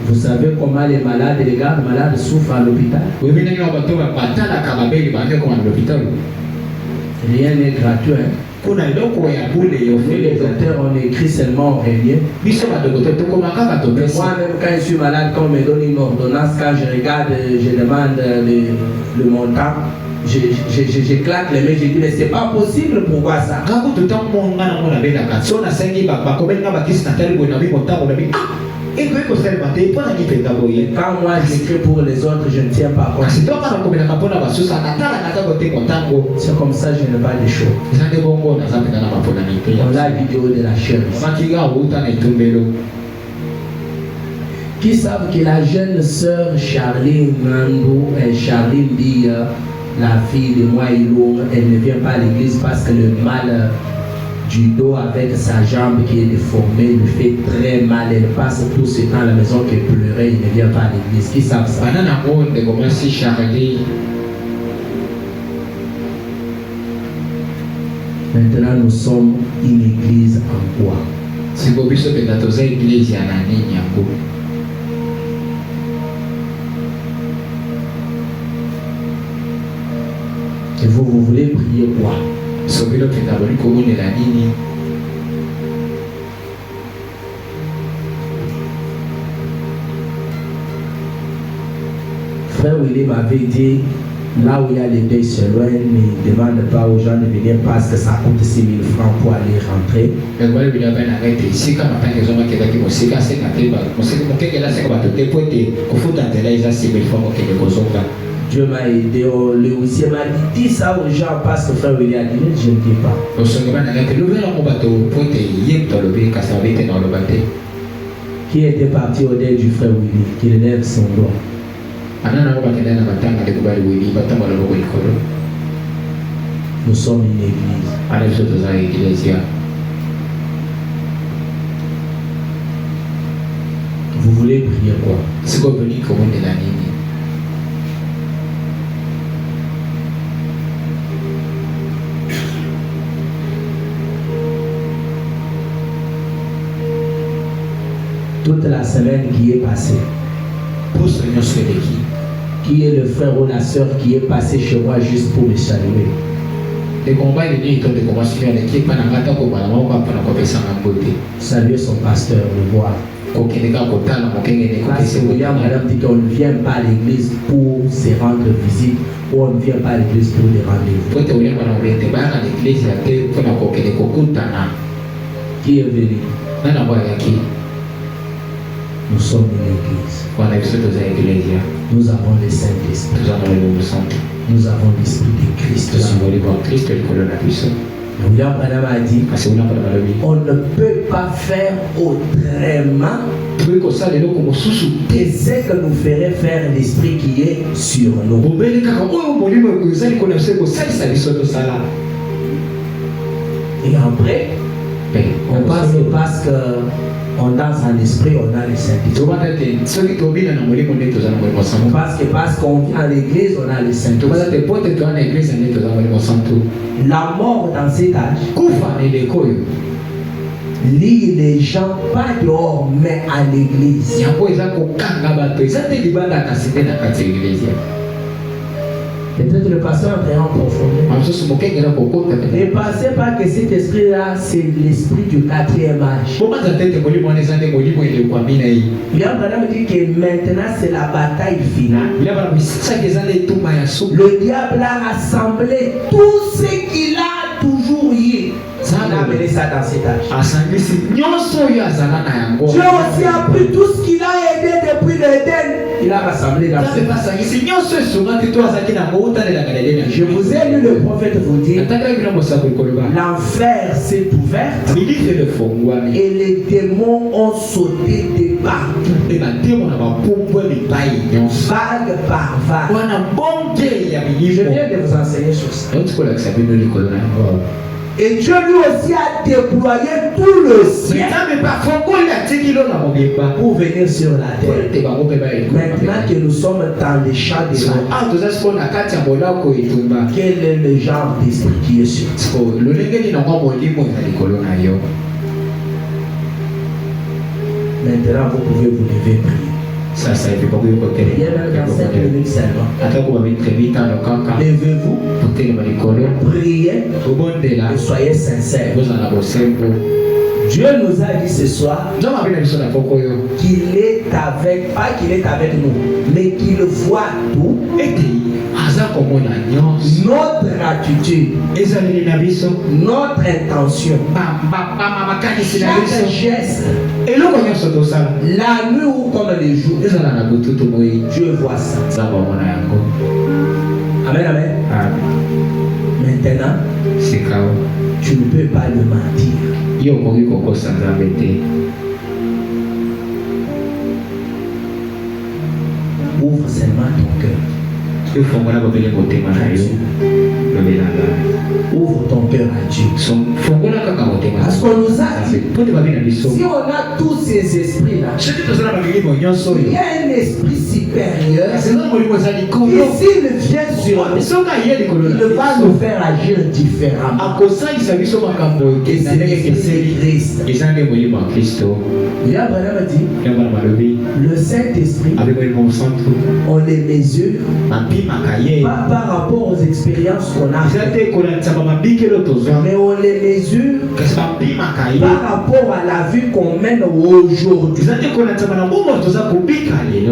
Vous savez comment les malades, les gars malades souffrent à l'hôpital? Rien n'est gratuit. Hein? Les docteurs ont écrit seulement au régnier. Moi-même, quand je suis malade, quand on me donne une ordonnance, quand je regarde, je demande le montant, je claque les mains, je dis, mais c'est pas possible, pourquoi ça? Et quand moi j'écris pour les autres, je ne tiens pas compte. C'est comme ça que je n'ai pas de choix. Dans la vidéo de la chaîne. Qui savent que la jeune sœur Charline Nandou, Charline dit, la fille de moi elle ne vient pas à l'église parce que le mal du dos avec sa jambe qui est déformée lui fait très mal. Elle passe tout ce temps à la maison qu'elle pleurait, il ne vient pas à l'église. Qui savent ça? Maintenant nous sommes une église en quoi? Et vous voulez prier quoi? Frère Willy m'avait dit, là où il y a les deuils se loin, ne demande pas aux gens de venir parce que ça coûte 6 000 francs pour aller rentrer. Dieu m'a aidé, le huissier m'a dit, dis ça aux gens parce que frère Willy a dit, je ne dis pas. Qui était parti au deuil du frère Willy, qui lève son doigt? Nous sommes une église. Vous voulez prier quoi? Toute la semaine qui est passée, qui est le frère ou la soeur qui est passé chez moi juste pour me saluer? Saluer son pasteur, le voir. Parce que William Madame dit qu'on ne vient pas à l'église pour se rendre visite ou on ne vient pas à l'église pour des rendez-vous. Qui est venu? Nous sommes une église. Nous avons le Saint-Esprit. Nous avons l'Esprit de Christ. William Branham a dit, on ne peut pas faire autrement que ce que nous ferait faire l'Esprit qui est sur nous. Et après, on passe parce que on danse en esprit, on a le Saint-Esprit. Parce qu'on vient à l'église, on a le Saint-Esprit. La mort dans cet âge lie les gens pas dehors, mais à l'église. Peut-être le pasteur est en profondeur. Ne pensez pas que cet esprit-là, c'est l'esprit du 4e âge. Il y a un dit que maintenant, c'est la bataille finale. Le diable a rassemblé tout ce qu'il a toujours eu. On a amené ça dans cet âge. Dieu aussi a pris tout ce qu'il a aidé depuis l'Éden. il a rassemblé dans ce. Je vous ai lu le prophète vous dire, l'enfer s'est ouvert et les démons ont sauté de partout. Vague par vague. Je viens de vous enseigner sur ça. Et Dieu lui aussi a déployé tout le ciel pour venir sur la terre. Maintenant que nous sommes dans les champs de l'eau, quel est le genre d'esprit qui est sur toi? Maintenant, vous pouvez vous lever et prier. Il y a même dans 5 minutes seulement. Levez-vous, priez et soyez sincères. Dieu nous a dit ce soir qu'il est avec, pas qu'il est avec nous, mais qu'il voit tout. Notre attitude, notre intention, chaque geste, la nuit ou comme les jours, Dieu voit ça. Amen, amen. Maintenant, tu ne peux pas le mentir. Ouvre seulement ton cœur. Ouvre ton cœur à Dieu. Parce qu'on nous a dit, si on a tous ces esprits-là, il y a un esprit supérieur qui, s'il vient sur nous, il va nous faire agir différemment. Et c'est Christ. Il y a vraiment dit, le Saint-Esprit, on les mesure par rapport aux expériences qu'on a fait. Mais on les mesure par rapport à la vie qu'on mène aujourd'hui.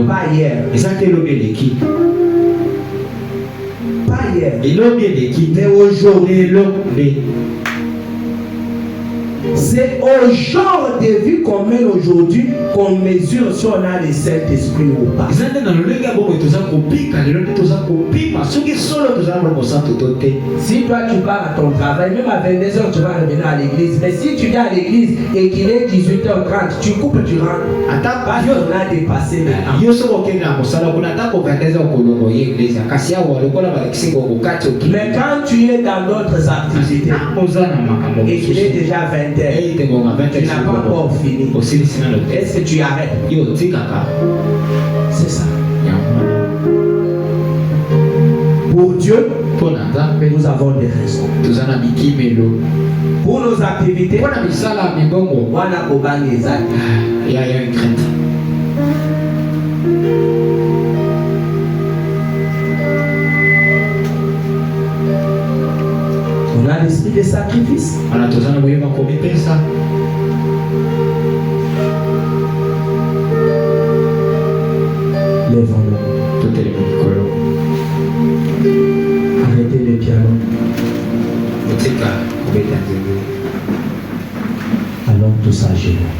Pas hier. Pas hier. Mais aujourd'hui. C'est au genre de vie qu'on mène aujourd'hui qu'on mesure si on a le Saint-Esprit ou pas. Si toi tu pars à ton travail, même à 22h tu vas revenir à l'église. Mais si tu viens à l'église et qu'il est 18h30, tu coupes, tu rentres. Parce qu'on a dépassé le temps. Mais quand tu es dans d'autres activités et qu'il est déjà 20h, tu n'as pas encore fini. Est-ce que tu arrêtes? C'est ça. Pour Dieu, nous avons des raisons. Pour nos activités, on a une crainte. On a l'esprit de sacrifice. Lèvons-nous. Arrêtez le piano. Allons tous à genoux.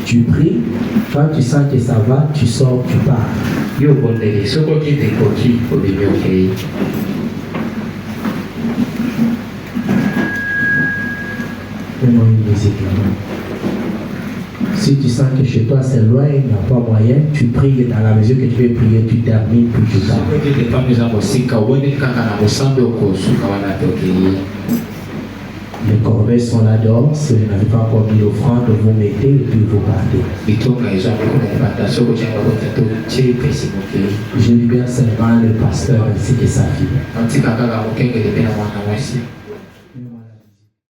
Tu pries, quand tu sens que ça va, tu sors, tu pars. Fais-moi une musique là-bas. Si tu sens que chez toi c'est loin, il n'y a pas moyen, tu pries dans la mesure que tu veux prier, tu termines, puis tu pars. Les corbeilles sont là dehors, si vous n'avez pas encore mis l'offrande, vous mettez et puis vous partez. Je libère seulement le pasteur ainsi que sa fille.